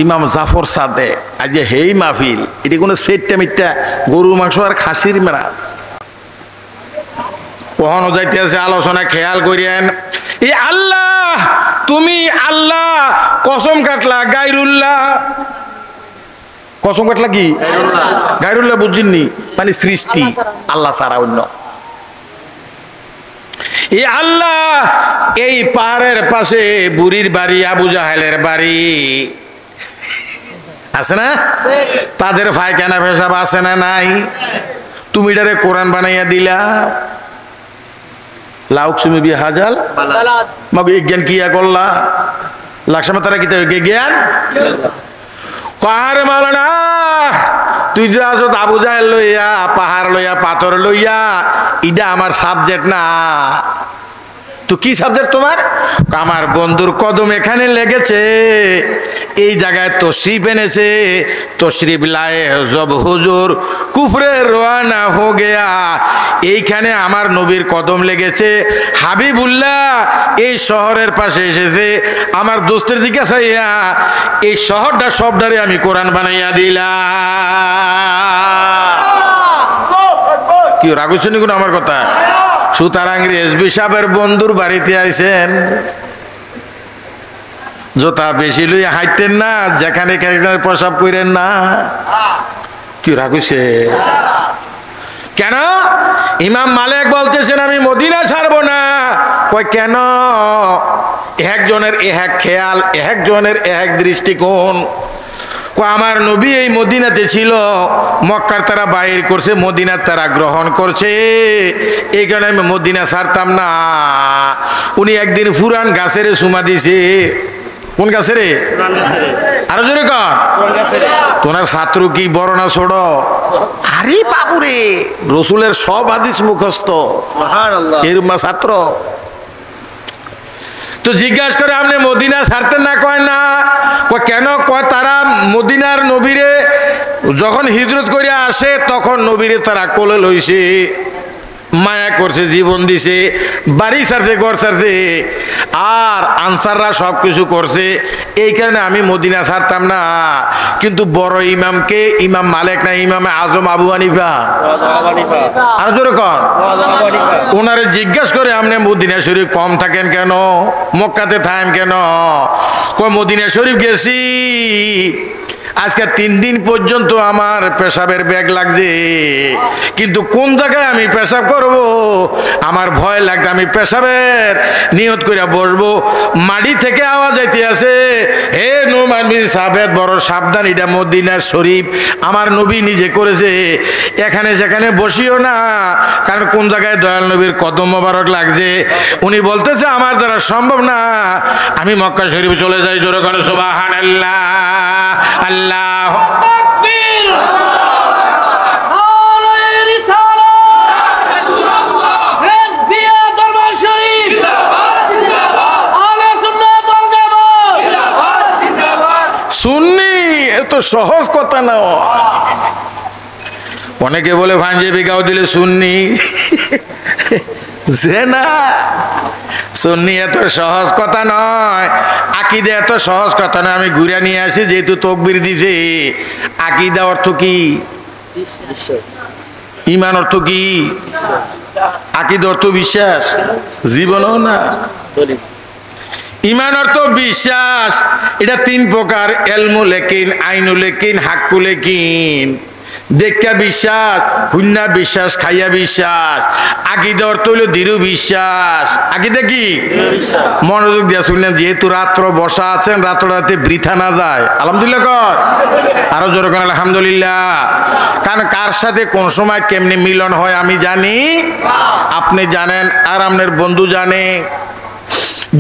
ইমাম জাফর সাদে আজ যে হেই মাহফিল এটি কোনো সেটটা মিটটা গরুর মাংস আর খাসির মেলা কখনো যাইতে আছে আলোচনা খেয়াল করিয়েন এই আল্লাহ তুমি আল্লাহ কসম কাটলা গায়রুল্লাহ কসম কাটলা কি গায়রুল্লাহ বুঝিননি মানে সৃষ্টি আল্লাহ ছাড়া অন্য এই আল্লাহ এই পাহাড়ের পাশে বুড়ির বাড়ি আবু জাহেলের বাড়ি আছে না তাদের পায়খানা পেশাব আছে না নাই তুমি এটারে কোরআন বানাইয়া দিলা লাউক সুমি বি হাজাল মাগো জ্ঞান কিয়া করলা লাকসামে তারা কি জ্ঞান পাহাড় মালানা তুই যে আসো আবু জাহেল লইয়া পাহাড় লইয়া পাথর লইয়া ইটা আমার সাবজেক্ট না তো কি সাবজেক্ট তোমার আমার বন্ধুর কদম এখানে লেগেছে এই জায়গায় তশরিফ এনেছে তশরিফ লায়ে জব হুজুর কুফরে রওয়ানা হো গেয়া এইখানে আমার নবীর কদম লেগেছে হাবিবুল্লাহ এই শহরের পাশে এসেছে আমার দোস্তের দিকে চাইয়া এই শহরটা সবটারে আমি কোরআন বানাইয়া দিলাম কি রাগুছেন কোন আমার কথা সুতরাং রেজবি সাহেবের বন্ধুর বাড়িতে আইছেন জোতা বেশি লইয়া হাঁটতেন না যেখানে প্রসাব করেন না কি রাগুছে কেন ইমাম মালিক বলতেছেন আমি মদিনা ছাড়বো না কই কেন একজনের এক খেয়াল একজনের এক দৃষ্টিকোণ আমার নবী এই মদিনাতে ছিল মক্কার তারা বাইর করছে মদিনার তারা গ্রহণ করছে এই কারণে আমি মদিনা ছাড়তাম না উনি একদিন ফুরান গাছের সুমা দিছে কোন গাছের আরো জোরে কর তোমার ছাত্র কি বড় না ছোট আরে বাবুরে রসুলের সব হাদিস মুখস্থ এরকম ছাত্র তো জিজ্ঞাসা করে আপনি মদিনা ছাড়তেন না কয় না কেন কয় তারা মদিনার নবীরে যখন হিজরত করে আসে তখন নবীরে তারা কোলে লইছে মায়া করছে জীবন দিছে বাড়ি ছাড়ছে ঘর ছাড়ছে আর আনসাররা সব কিছু করছে এই কারণে আমি মদিনা ছাড়তাম না কিন্তু বড় ইমামকে ইমাম মালিক না ইমামে আজম আবু হানিফা আর জোরে কর ওনারে জিজ্ঞাসা করে আপনি মদিনা শরীফ কম থাকেন কেন মক্কাতে থাকেন কেন কয় মদিনা শরীফ গেছি আজকে 3 দিন পর্যন্ত আমার পেশাবের ব্যাগ লাগছে কিন্তু কোন জায়গায় আমি পেশাব করব আমার ভয় লাগছে আমি পেশাবের নিয়ত করে বসবো মাটি থেকে আওয়াজ যাইতে আছে হে নোমান বিন সাবেদ বড় সাবধান এটা মদিনার শরীফ আমার নবী নিজে করেছে এখানে সেখানে বসিও না কারণ কোন জায়গায় দয়াল নবীর কদম মোবারক লাগছে উনি বলতেছে আমার দ্বারা সম্ভব না আমি মক্কা শরীফ চলে যাই জোরে করে সুবহানাল্লাহ আল্লাহ তাকবীর নারে রিসালাত রাসূলুল্লাহ হিজবিয়া দরবার শরীফ জিন্দাবাদ জিন্দাবাদ আলে সুন্নাত ওয়াল জামাত জিন্দাবাদ জিন্দাবাদ সুন্নি এত সহজ কথা না অনেকে বলে পাঞ্জাবি গাও দিলে সুন্নি জেনা সুন্নি এত সহজ কথা নয় আকীদা এত সহজ কথা নয় আমি ঘুরে নিয়ে আসি যেহেতু তাকবীর দিছে আকীদা অর্থ কি ঈমান অর্থ কি আকীদা অর্থ বিশ্বাস জীবনও না ঈমান অর্থ বিশ্বাস এটা 3 প্রকার ইলমুল ইয়াকিন আইনুল ইয়াকিন হাক্কুল ইয়াকিন দেখা বিশ্বাস হুন্না বিশ্বাস খাইয়া বিশ্বাস আকীদা অর্থ হলো দৃঢ় বিশ্বাস আকীদা কি মনোযোগ দিয়া শুনলেন যেহেতু রাত্র বসা আছেন রাত্রটাতে বৃথা না যায় আলহামদুলিল্লাহ কর আরো জোরে কর আলহামদুলিল্লাহ কারণ কার সাথে কোন সময় কেমনে মিলন হয় আমি জানি আপনি জানেন আর আপনার বন্ধু জানে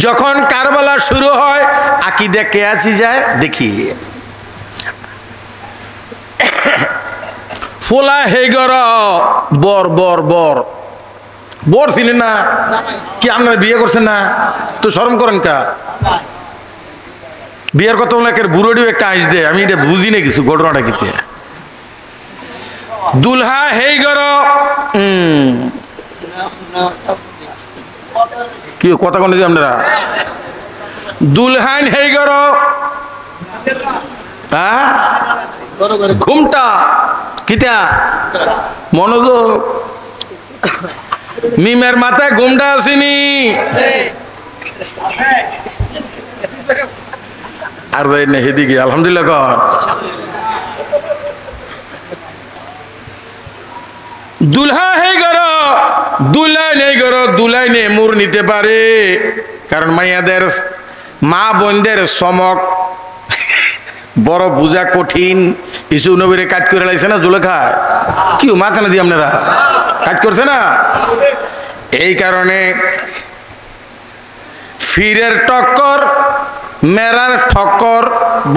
যখন কারবালা শুরু হয় আকীদা কে আসি যায় দেখি ফোলা হেই গর বর বর বর বর ছিলেন না কি আপনার বিয়ে করছেন না তো শরম করেন কা বিয়ের কথা বলে বুড়োটিও একটা আইস দে আমি এটা বুঝি না কিছু ঘটনাটা কিতে দুলহা হেই গর কি কথা কোন আপনারা দুলহান হেই গর ঘুমটা কিতা মনোযোগ মিমের মাথায় ঘুমটা আসেনি আর হেদিকে আলহামদুলিল্লাহ কর দুলহা হে গর দুলাই নেই গর দুলাই নে মুর নিতে পারে কারণ মাইয়াদের মা বোনদের চমক বড় বুঝা কঠিন ইসু নবীরে কাজ করে লাগছে না জুলেখা কি মাথা না দিয়ে আপনারা কাজ করছে না এই কারণে ফিরের টক্কর মেরার ঠক্কর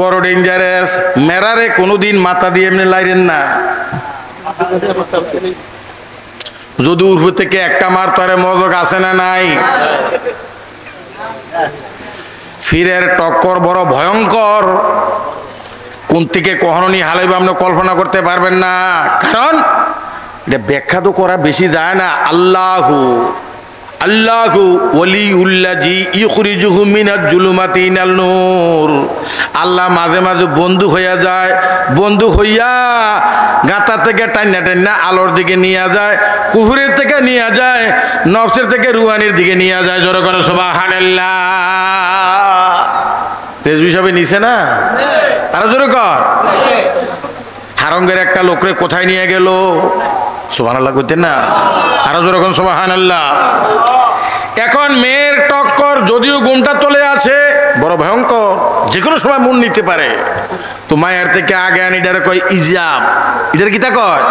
বড় ডেঞ্জারাস মেরারে কোনোদিন মাথা দিয়ে এমনি লাইরেন না যদি উপর থেকে একটা মার তরে মজক আছে না নাই ফিরের টক্কর বড় ভয়ঙ্কর কোন থেকে কখনো নি হালাইবে আপনি কল্পনা করতে পারবেন না কারণ এটা ব্যাখ্যা তো করা বেশি যায় না আল্লাহু আল্লাহু ওয়ালিউল্লাযী ইখরিজুহুম মিনাজ জুলুমাতি ইলান নূর আল্লাহ মাঝে মাঝে বন্ধু হইয়া যায় বন্ধু হইয়া গাতা থেকে টান্না টান্না আলোর দিকে নিয়ে যায় কুফরের থেকে নিয়ে যায় নফসের থেকে রুহানির দিকে নিয়ে যায় জোরে করে সুবহানাল্লাহ তেজবি সবে নিছে না আরো জোরে কর হারঙ্গের একটা লোকরে কোথায় নিয়ে গেল সুবহানাল্লাহ কইতেন না আরো জোরে কোন সুবহানাল্লাহ এখন মেয়ের টক্কর যদিও ঘুমটা চলে আছে বড় ভয়ঙ্কর যে কোনো সময় মন নিতে পারে তো মায়ের থেকে আগে আনি এটারে কয় ইজাব এটার কিতা কয়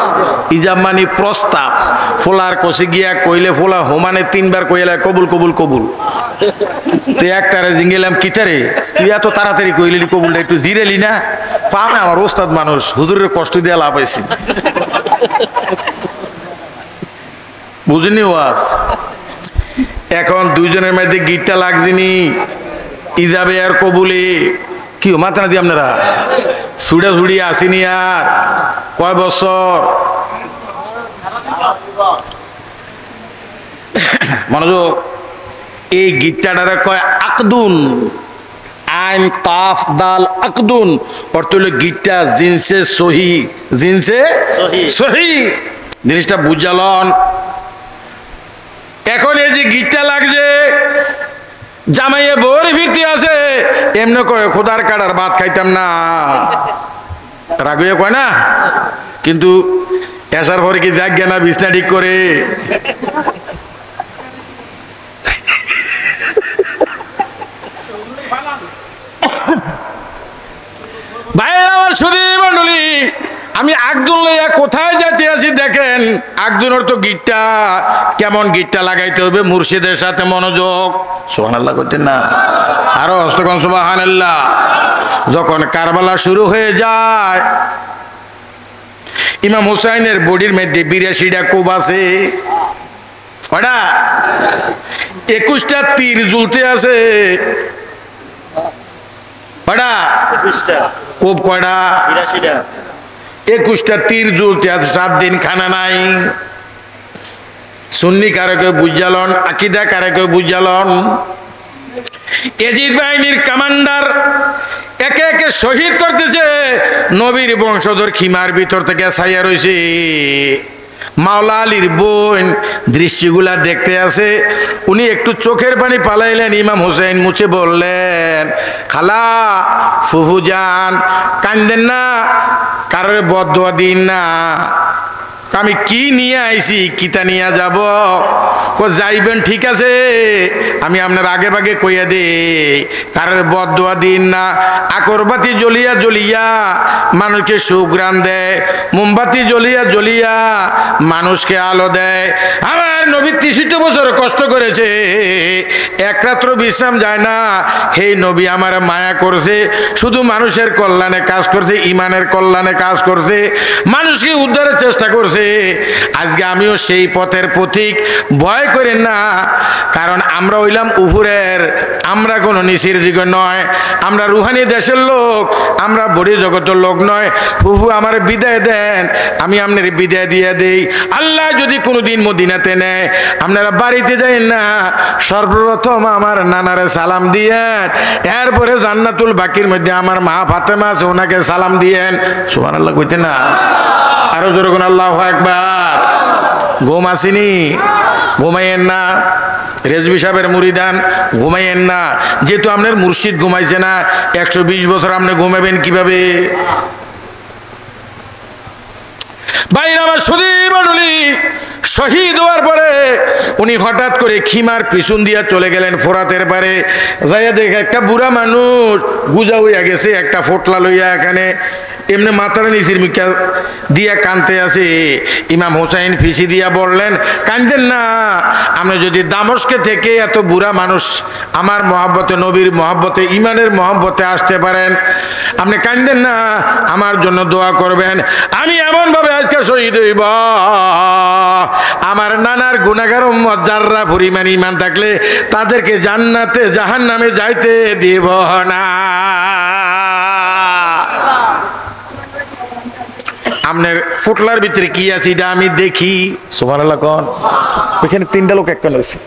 ইজাব মানে প্রস্তাব ফোলার কষে গিয়া কইলে ফোলা হোমানে 3 বার কইলা কবুল কবুল কবুল তুই একটারে জিঙ্গেলাম কিতারে তুই এত তাড়াতাড়ি কইলি কবুলটা একটু জিরেলি না পাবে আমার ওস্তাদ মানুষ হুজুরের কষ্ট দিয়ে লাভ হয়েছে বুঝিনি ওয়াজ এখন দুইজনের মধ্যে গিটটা লাগছিনি ইজাবে আর কবুলে কি মাথা না দিয়ে আপনারা ছুড়ে ছুড়িয়ে আসিনি আর কয় বছর মনোযোগ এই গিটটাটারে কয় আকদুন আইন কাফ দাল আকদুন অর্থ হলো গিটটা জিনসে সহি জিনসে সহি জিনিসটা বুঝালন এখন এই যে গিটটা লাগছে জামাইয়ে বউরে ফিরতে আছে এমনি কয় খোদার কাটার ভাত খাইতাম না রাগুয়ে কয় না কিন্তু এসার পরে কি যাক না বিছনা ঠিক করে ভাই আমার সুধী মন্ডলী আমি আকদুন লইয়া কোথায় যাইতে আছি দেখেন আকদুনের তো গিটটা কেমন গিটটা লাগাইতে হবে মুর্শিদের সাথে মনোযোগ সুবহানাল্লাহ করতেন না আরো হস্তগণ সুবহানাল্লাহ যখন কারবালা শুরু হয়ে যায় ইমাম হুসাইনের বডির মধ্যে 82টা কোপ আছে ওটা 21টা তীর ঝুলতে আছে ওটা 21টা কোপ কয়টা 82টা 21টা তীর ঝুলতে আছে 7 দিন খানা নাই সুন্নি কারকে বুঝালন আকিদা কারকে বুঝালন এজিদ বাহিনীর কমান্ডার একে একে শহীদ করতেছে নবীর বংশধর খিমার ভিতর থেকে ছাইয়া রয়েছে মাওলা আলীর বোন দৃশ্যগুলা দেখতে আছে উনি একটু চোখের পানি পালাইলেন ইমাম হুসেন মুছে বললেন খালা ফুফু যান কান্দেন না কারোর বদদোয়া দিন না আমি কি নিয়ে আইছি কিতা নিয়ে যাব যাইবেন ঠিক আছে আমি আপনার আগে ভাগে কইয়া দে কারোর বদদোয়া দিন না আকরবাতি জ্বলিয়া জ্বলিয়া মানুষকে সুগ্রাম দেয় মোমবাতি জ্বলিয়া জ্বলিয়া মানুষকে আলো দেয় আমার নবী 63 বছর কষ্ট করেছে এক রাত্র বিশ্রাম যায় না হে নবী আমার মায়া করছে শুধু মানুষের কল্যাণে কাজ করছে ইমানের কল্যাণে কাজ করছে মানুষকে উদ্ধারের চেষ্টা করছে করতেছে। আজকে আমিও সেই পথের পথিক, ভয় করেন না, কারণ আমরা হইলাম উপরের, আমরা কোনো নিচের দিকে নয়, আমরা রুহানি দেশের লোক, আমরা বড়ি জগতের লোক নয়। ফুফু আমার বিদায় দেন, আমি আপনার বিদায় দিয়ে দেই। আল্লাহ যদি কোনোদিন মদিনাতে নেয়, আপনারা বাড়িতে যাই না, সর্বপ্রথম আমার নানারে সালাম দিয়েন, এরপরে জান্নাতুল বাকির মধ্যে আমার মা ফাতেমা আছে, ওনাকে সালাম দিয়েন। সুবহানাল্লাহ কইতে না, আরো জোরে কোন আল্লাহু আকবার। ঘুম আসেনি, ঘুমাইয়েন না। রেজবি সাহেবের মুরিদান, ঘুমাইয়েন না। যেহেতু আপনার মুর্শিদ ঘুমাইছে না, 120 বছর আপনি ঘুমাবেন কিভাবে? বাইরে আমার সুদীপ মণ্ডলী শহীদ হওয়ার পরে উনি হঠাৎ করে খিমার পিছন দিয়া চলে গেলেন ফোরাতের পারে। যাইয়া দেখে একটা বুড়া মানুষ গুজা হইয়া গেছে, একটা ফোটলা লইয়া এখানে এমনি মাথার নিচের মুখা দিয়া কানতে আছে। ইমাম হোসাইন ফিসি দিয়া বললেন, কান্দেন না, আপনি যদি দামস্কে থেকে এত বুড়া মানুষ আমার মহাব্বতে, নবীর মহাব্বতে, ইমানের মহাব্বতে আসতে পারেন, আপনি কান্দেন না, আমার জন্য দোয়া করবেন। আমি এমনভাবে আজকে শহীদ হইব, আমার নানার গুনাহগার উম্মত যাররা পরিমাণ ইমান থাকলে তাদেরকে জান্নাতে জাহান্নামে যাইতে দিব না। আপনার ফুটলার ভিতরে কি আছে এটা আমি দেখি। সুবহানাল্লাহ কোন, ওইখানে 3টা লোক একটা হয়েছে,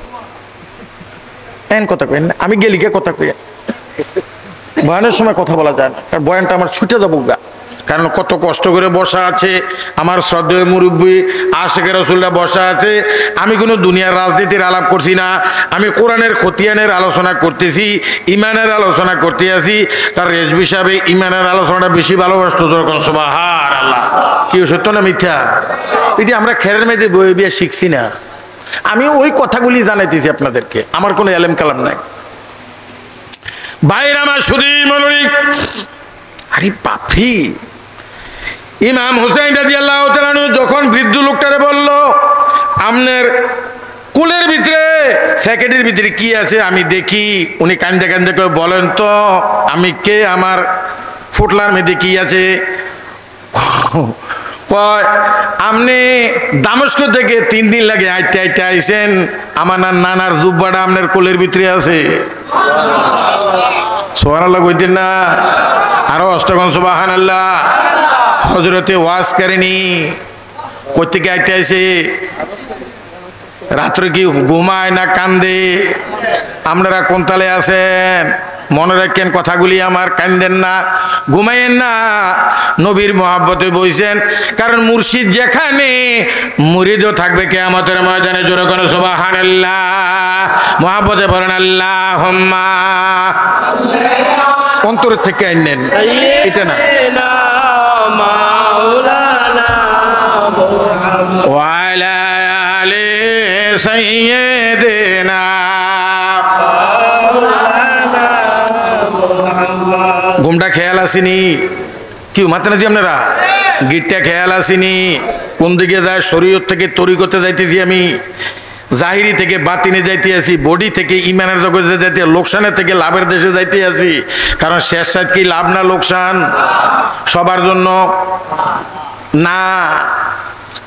এন কথা কই না, আমি গেলিকে কথা কই। বয়ানের সময় কথা বলা যায় না, কারণ বয়ানটা আমার ছুটে যাবো গা, কারণ কত কষ্ট করে বসা আছে আমার শ্রদ্ধেয় মুরব্বী আশিকে রাসূলুল্লাহ বসা আছে। আমি কোনো দুনিয়ার রাজনীতির আলাপ করছি না, আমি কোরআনের খতিয়ানের আলোচনা করতেছি, ইমানের আলোচনা করতে আছি। কারণ রেজবি সাহেব ইমানের আলোচনাটা বেশি ভালোবাসতো যখন। সুবহানাল্লাহ, কি সত্য না মিথ্যা? এটি আমরা খেরের মেয়েদের বই বিয়ে শিখছি না, আমি ওই কথাগুলি জানাইতেছি আপনাদেরকে, আমার কোনো এলেম কালাম নাই। বাইরে আমার সুদীপ মণ্ডলী, আরে বাপরি, ইমাম হুসাইন রাদিয়াল্লাহু তাআলা যখন বৃদ্ধ লোকটারে বলল, আপনার কুলের ভিতরে প্যাকেটের ভিতরে কি আছে আমি দেখি, উনি কান্দে কান্দে কেউ বলেন তো আমি কে, আমার ফুটলার মধ্যে কি আছে? কয়, আপনি দামেস্ক থেকে 3 দিন লাগে আইতে আইতে আইছেন, আমার নানার জুব্বাটা আপনার কোলের ভিতরে আছে। সুবহানাল্লাহ কইতেন না, আরো অষ্টগণ সুবহানাল্লাহ। হযরতে ওয়াজ করেনি, কই থেকে আইতে আইছে, রাত্রে কি ঘুমায় না কান্দে? আপনারা কোন তালে আছেন? মনে রাখেন কথাগুলি আমার, কান্দেন না, ঘুমাইয়েন না, নবীর মহাব্বতে বইছেন। কারণ মুর্শিদ যেখানে মুরিদও থাকবে কিয়ামতের ময়দানে। জোরে করে সুবহানাল্লাহ, মহাব্বতে বলেন আল্লাহুম্মা। অন্তর থেকে আইনেন, এটা না ওয়ালা আলি সাইয়্যিদিনা। ঘুমটা খেয়াল আসেনি? কি মাথা না দিয়ে আপনারা গিটটা খেয়াল আসেনি? কোন দিকে যায়? শরীয়ত থেকে তরিকতে যাইতেছি আমি, জাহিরি থেকে বাতিনে যাইতে আছি, বডি থেকে ইমানের জগতে যাইতে, লোকসানের থেকে লাভের দেশে যাইতে আছি। কারণ শেষ সাইড কি লাভ না লোকসান? সবার জন্য না,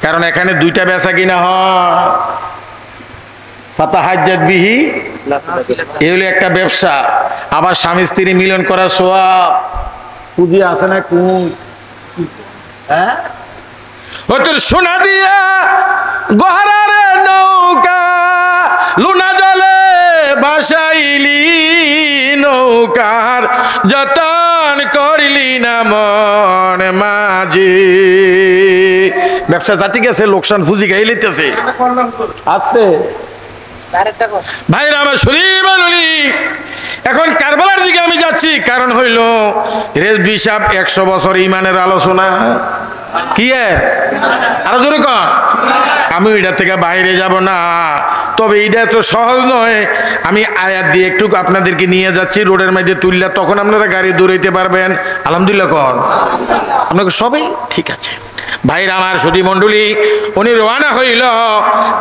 কারণ এখানে 2টা বেচা কিনা হয়। ফাতাহাজ্জাত বিহি, এই হলো একটা ব্যবসা। আবার স্বামী স্ত্রী মিলন করার সওয়াব পুঁজি আছে না? কোন হ্যাঁ, ও তোর সোনা দিয়া গহরারে নৌকা, লুনা জলে ভাসাইলি নৌকার যতন করিলি না মন মাঝি। ব্যবসা জাতি গেছে, লোকসান ফুজি গাই লিতেছে আসতে। ভাইরা আমার শরীফ আলী, এখন কারবালার দিকে আমি যাচ্ছি, কারণ হইল রেজবি সাহেব 100 বছর ইমানের আলোচনা। কি আরো জোরে কর, আমি এটা থেকে বাইরে যাব না। তবে এটা তো সহজ নয়, আমি আয়াত দিয়ে একটু আপনাদেরকে নিয়ে যাচ্ছি রোডের মধ্যে তুললে, তখন আপনারা গাড়ি দৌড়াইতে পারবেন। আলহামদুলিল্লাহ কন, আপনাকে সবই ঠিক আছে। ভাইরা আমার সুধী মণ্ডলী, উনি রওনা হইল।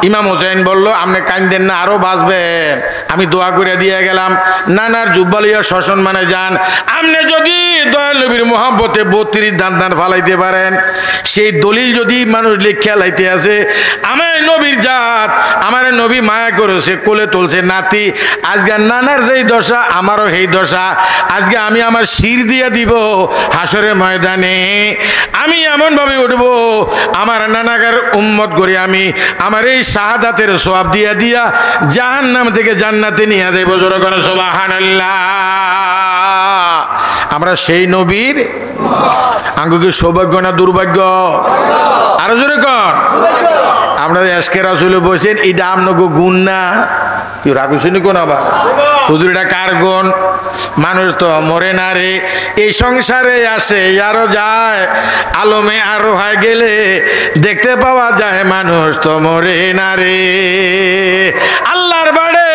ইমাম হোসেন বলল, আপনি কান্দেন না, আরো বাঁচবেন। আমি দোয়া করে দিয়ে গেলাম নানার জুব্বালিয়া শ্মশান মানে যান। আপনি যদি দয়াল নবীর মহব্বতে 32 দান ফালাইতে পারেন, সেই দলিল যদি মানুষ লিখিয়া লাইতে আছে, আমার নবীর জাত, আমার নবী মায়া করেছে, কোলে তুলছে নাতি, আজকে নানার যেই দশা আমারও সেই দশা। আজকে আমি আমার শির দিয়ে দিব হাসরের ময়দানে, আমি এমনভাবে উঠব আমার নানাগার উম্মত করে আমি আমার এই শাহাদাতের সওয়াব দিয়া দিয়া জাহান্নাম থেকে জান্নাতে নিয়ে দেব। জোরে করে সুবহানাল্লাহ। আমরা সেই নবীর আঙ্গু কি সৌভাগ্য না দুর্ভাগ্য? আরো জোরে কর। আমরা আজকে রাসূল বলছেন এটা আমনগো গুণ না, কি রাখুছেন কোন আবার হুজুর এটা কার গুণ? মানুষ তো মরে না রে, এই সংসারে আসে আরো যায়, আলমে আরো হয়ে গেলে দেখতে পাওয়া যায় মানুষ তো মরে না রে। আল্লাহর বাড়ে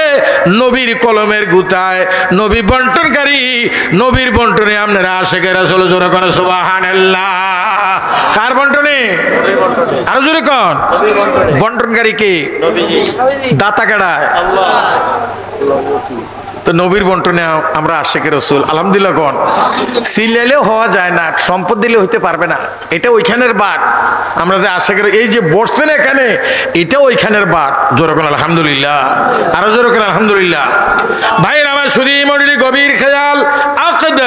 নবীর কলমের গুতায় নবী বন্টনকারী, নবীর বন্টনে আপনারা আশেকের রাসূল জোরে করে সুবহানাল্লাহ। কার বন্টনে? আরো জোরে কোন বন্টনকারী কে? দাতা কাড়ায় তো নবীর বন্টনে আমরা আশেকের রাসূল। আলহামদুলিল্লাহ কোন সিলাইলেও হওয়া যায় না, সম্পদ দিলে হইতে পারবে না, এটা ওইখানের বাট। আমরা যে আশেকের এই যে বসছেন এখানে, এটা ওইখানের বাট। জোরে কোন আলহামদুলিল্লাহ। আরো জোরে কোন আলহামদুলিল্লাহ। ভাইয়ের আমার শুধু মন্ডলী গভীর খেয়াল আকদ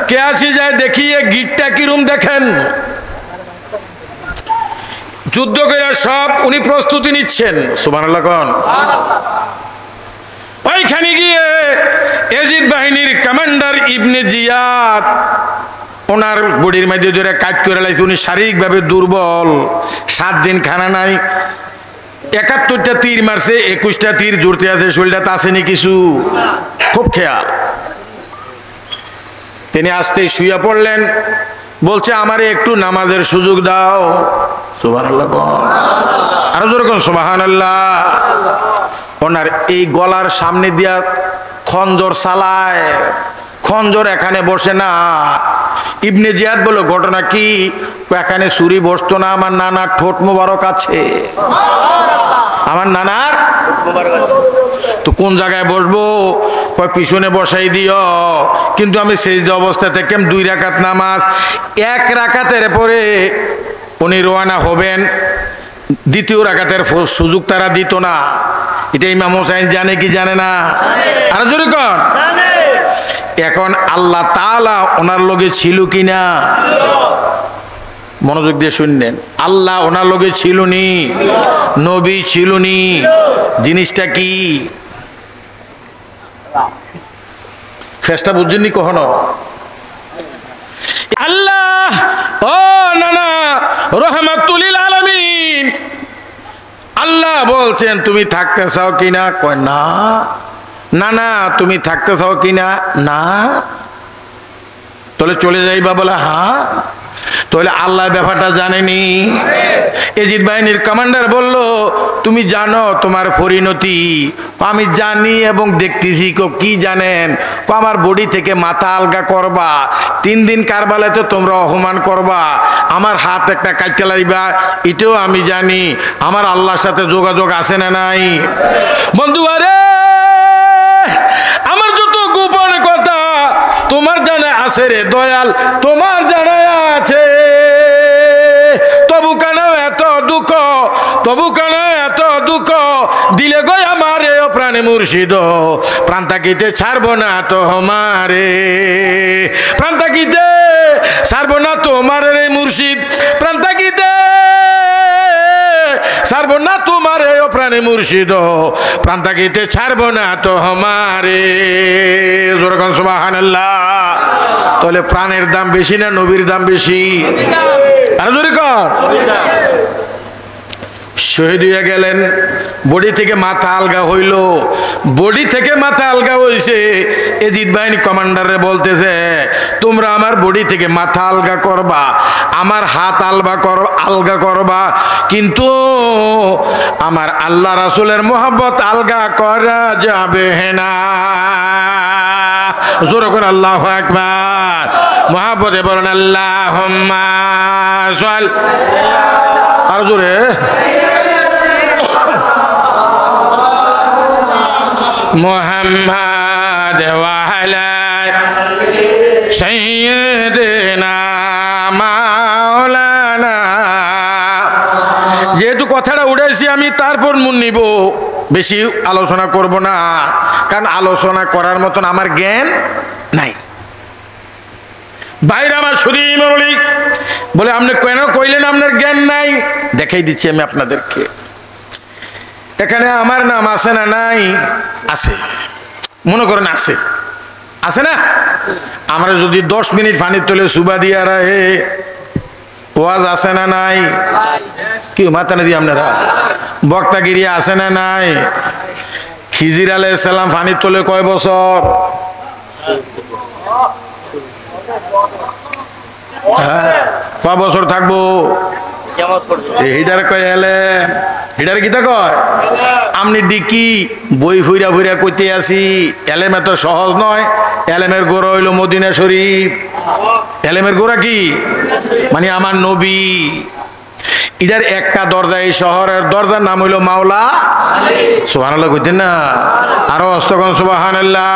কে আসি যায় দেখিয়ে গিটটা কিরম দেখেন, যুদ্ধ করে সব উনি প্রস্তুতি নিচ্ছেন। সুবহানাল্লাহ কোন। ওইখানে গিয়ে এজিদ বাহিনীর কমান্ডার ইবনে জিয়াদ ওনার বডির মধ্যে ধরে কাজ করে লাইছে, উনি শারীরিকভাবে দুর্বল, 7 দিন খানা নাই, 71টা তীর মারছে, 21টা তীর জুড়তে আছে, শরীরটা আসেনি কিছু, খুব খেয়াল। তিনি আসতেই শুয়ে পড়লেন, বলছে আমারে একটু নামাজের সুযোগ দাও। সুবহানাল্লাহ আরো জোরে কোন সুবহানাল্লাহ। ওনার এই গলার সামনে দিয়া খঞ্জর চালায়, খঞ্জর এখানে বসে না। ইবনে জিয়াদ বলে ঘটনা কি? এখানে ছুরি বসতো না, আমার নানার ঠোঁট মোবারক আছে, আমার নানার তো কোন জায়গায় বসবো? পিছনে বসাই দিও। কিন্তু আমি সেজদা অবস্থা থেকে 2 রাকাত নামাজ, 1 রাকাতের পরে উনি রওনা হবেন, 2য় রাকাতের সুযোগ তারা দিত না। এটা ইমাম হোসেন জানে কি জানে না? আর জোরে কর। এখন আল্লাহ তাআলা ওনার লগে ছিল কিনা মনোযোগ দিয়ে শুনলেন। আল্লাহ ওনার লগে ছিল নি, নবী ছিল নি, জিনিসটা কি? ফেসটা বুঝছেননি কখনো? আল্লাহ ও নানা রহমাতুল লিল আলামিন, আল্লাহ বলছেন তুমি থাকতে চাও কিনা? কয় না। না না তুমি থাকতে চাও কিনা? না। তাহলে চলে যাইবা? বলে হ্যাঁ। তাহলে আল্লাহ ব্যাপারটা জানেনি? এজিদ বাহিনীর কমান্ডার বলল তুমি জানো তোমার পরিণতি? আমি জানি এবং দেখতেছি। কি জানেন? আমার বডি থেকে মাথা আলগা করবা, 3 দিন কারবালাতে তোমরা অপমান করবা, আমার হাত একটা কাটতে লাইবা, এটাও আমি জানি। আমার আল্লাহর সাথে যোগাযোগ আছে না নাই? বন্ধু আরে আমার যত গোপন কথা তোমার জানা আছে রে দয়াল, তোমার জানা আছে। তবু কেন এত দুঃখ, তবু কেন এত দুঃখ দিলে গো আমারে ও প্রাণে মুর্শিদ, প্রাণ থাকিতে ছাড়বো না তোমারে, প্রাণ থাকিতে ছাড়বো না তোমার রে মুর্শিদ, প্রাণ থাকিতে ছাড়বো না তোমারে ও প্রাণে মুর্শিদ, প্রাণ থাকিতে ছাড়বো না তোমারে। জোরে কোন সুবহানাল্লাহ। তাহলে প্রাণের দাম বেশি না নবীর দাম বেশি? আর জোরে কর। শহীদ হয়ে গেলেন, বডি থেকে মাথা আলগা হইল, বডি থেকে মাথা আলগা হইছে। এজিদ বাহিনী কমান্ডারে বলতেছে তোমরা আমার বডি থেকে মাথা আলগা করবা, আমার হাত আলগা করবা, কিন্তু আমার আল্লাহ রাসূলের মোহাব্বত আলগা করা যাবে না। জোরে করে আল্লাহু আকবার। মোহাব্বতে বলেন আল্লাহুম্মা সাল্লি, আর জোরে মুহাম্মাদ ওয়া আলা সাইয়্যিদিনা মাওলানা। যেহেতু কথাটা উঠেছি আমি তারপর মন নিব, বেশি আলোচনা করব না, কারণ আলোচনা করার মতন আমার জ্ঞান নাই। বাইরে আমার শরীর মরলি বলে আপনি কেন কইলেন আপনার জ্ঞান নাই? দেখাই দিচ্ছি আমি আপনাদেরকে। এখানে আমার নাম আছে না নাই? আছে, মনে করেন আছে, আছে না? আমরা যদি 10 মিনিট পানির তলে সুবা দিয়া রাহে, ওয়াজ আছে না নাই? কি মাথা না দিয়ে আপনারা বক্তাগিরি আছে না নাই? খিজির আলাইহিস সালাম পানির তলে কয় বছর? কয় বছর থাকবো? এইটারে কয় এলে, এটারে কিতা কয়? আমনি ডিকি বই ফুইরা ফুইরা কইতে আসি, এলেম এত সহজ নয়। এলেমের গোড়া হইল মদিনা শরীফ। এলেমের গোড়া কি? মানে আমার নবী। এটার একটা দরজা, এই শহরের দরজার নাম হইল মাওলা। সুবহানাল্লাহ কইতেন না? আরো অস্তগণ সুবহানাল্লাহ।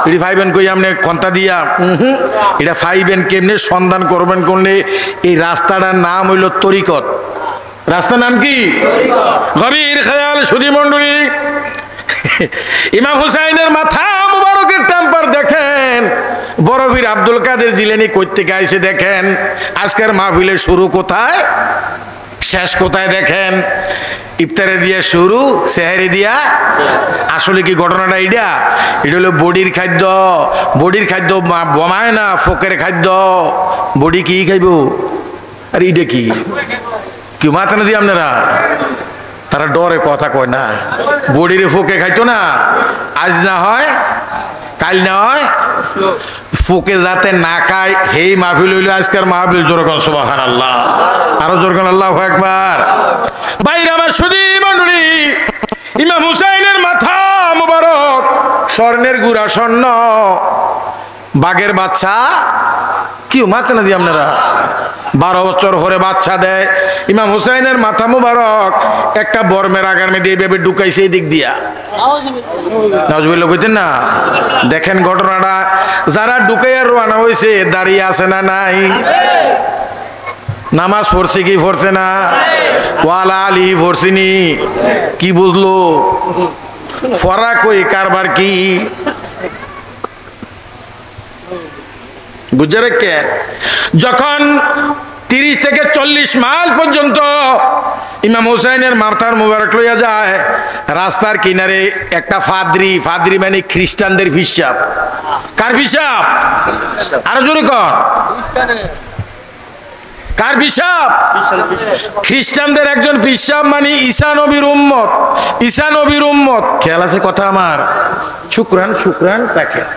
এটি ফাইবেন কই আপনি খন্তা দিয়া? এটা ফাইবেন কেমনে, সন্ধান করবেন করলে এই রাস্তাটার নাম হইল তরিকত। রাস্তার নাম কি? গভীর খেয়াল সুধী মন্ডলী, ইমাম হুসাইনের মাথা মুবারকের টেম্পার দেখেন। বড় পীর আব্দুল কাদের জিলানী কই থেকে আইছে দেখেন। আজকের মাহফিলের শুরু কোথায়, শেষ কোথায় দেখেন। ইফতারে দিয়া শুরু, সেহারি দিয়া। আসলে কি ঘটনাটা এটা? এটা হলো বডির খাদ্য। বডির খাদ্য বমায় না, ফকের খাদ্য। বডি কি খাইব? আর এটা কি কি মাথা না দিয়ে আপনারা? তারা ডরে কথা কয় না। বডিরে ফোকে খাইতো না, আজ না হয় কাল না হয়, ফোকে যাতে না খায় হেই মাহফিল হইল আজকের মাহফিল। জোরকন সুবহানাল্লাহ, আরো জোরকন আল্লাহু আকবার। বাইরে আমার সুধী মণ্ডলী, ইমাম হুসাইনের মাথা মুবারক স্বর্ণের গুড়া স্বর্ণ, বাঘের বাচ্চা। কি মাথা না দিয়ে আপনারা? 12 বছর হরে বাচ্চা দেয়। ইমাম হুসাইনের মাথা মুবারক একটা বর্মের আগার মধ্যে এইভাবে ঢুকাইছে এই দিক দিয়া। নাউজুবিল্লাহ কইতেন না? দেখেন ঘটনাটা। যারা ঢুকাইয়া রওনা হয়েছে দাঁড়িয়ে আছে না নাই? নামাজ পড়ছে কি পড়ছে না? ওয়ালা আলী পড়ছিনি? কি বুঝলো? ফরা কই কারবার কি? বুঝে কে? যখন 30 থেকে 40 মাইল পর্যন্ত ইমাম হুসাইনের মাথার মুবারক লইয়া যায়, রাস্তার কিনারে একটা ফাদ্রি, ফাদ্রি মানে খ্রিস্টানদের হিসাব। কার হিসাব? আরো জোরে কর। কার হিসাব? খ্রিস্টানদের একজন হিসাব, মানে ঈসা নবীর উম্মত। ঈসা নবীর উম্মত। খেয়াল আছে কথা আমার? শুকরান শুকরান। দেখেন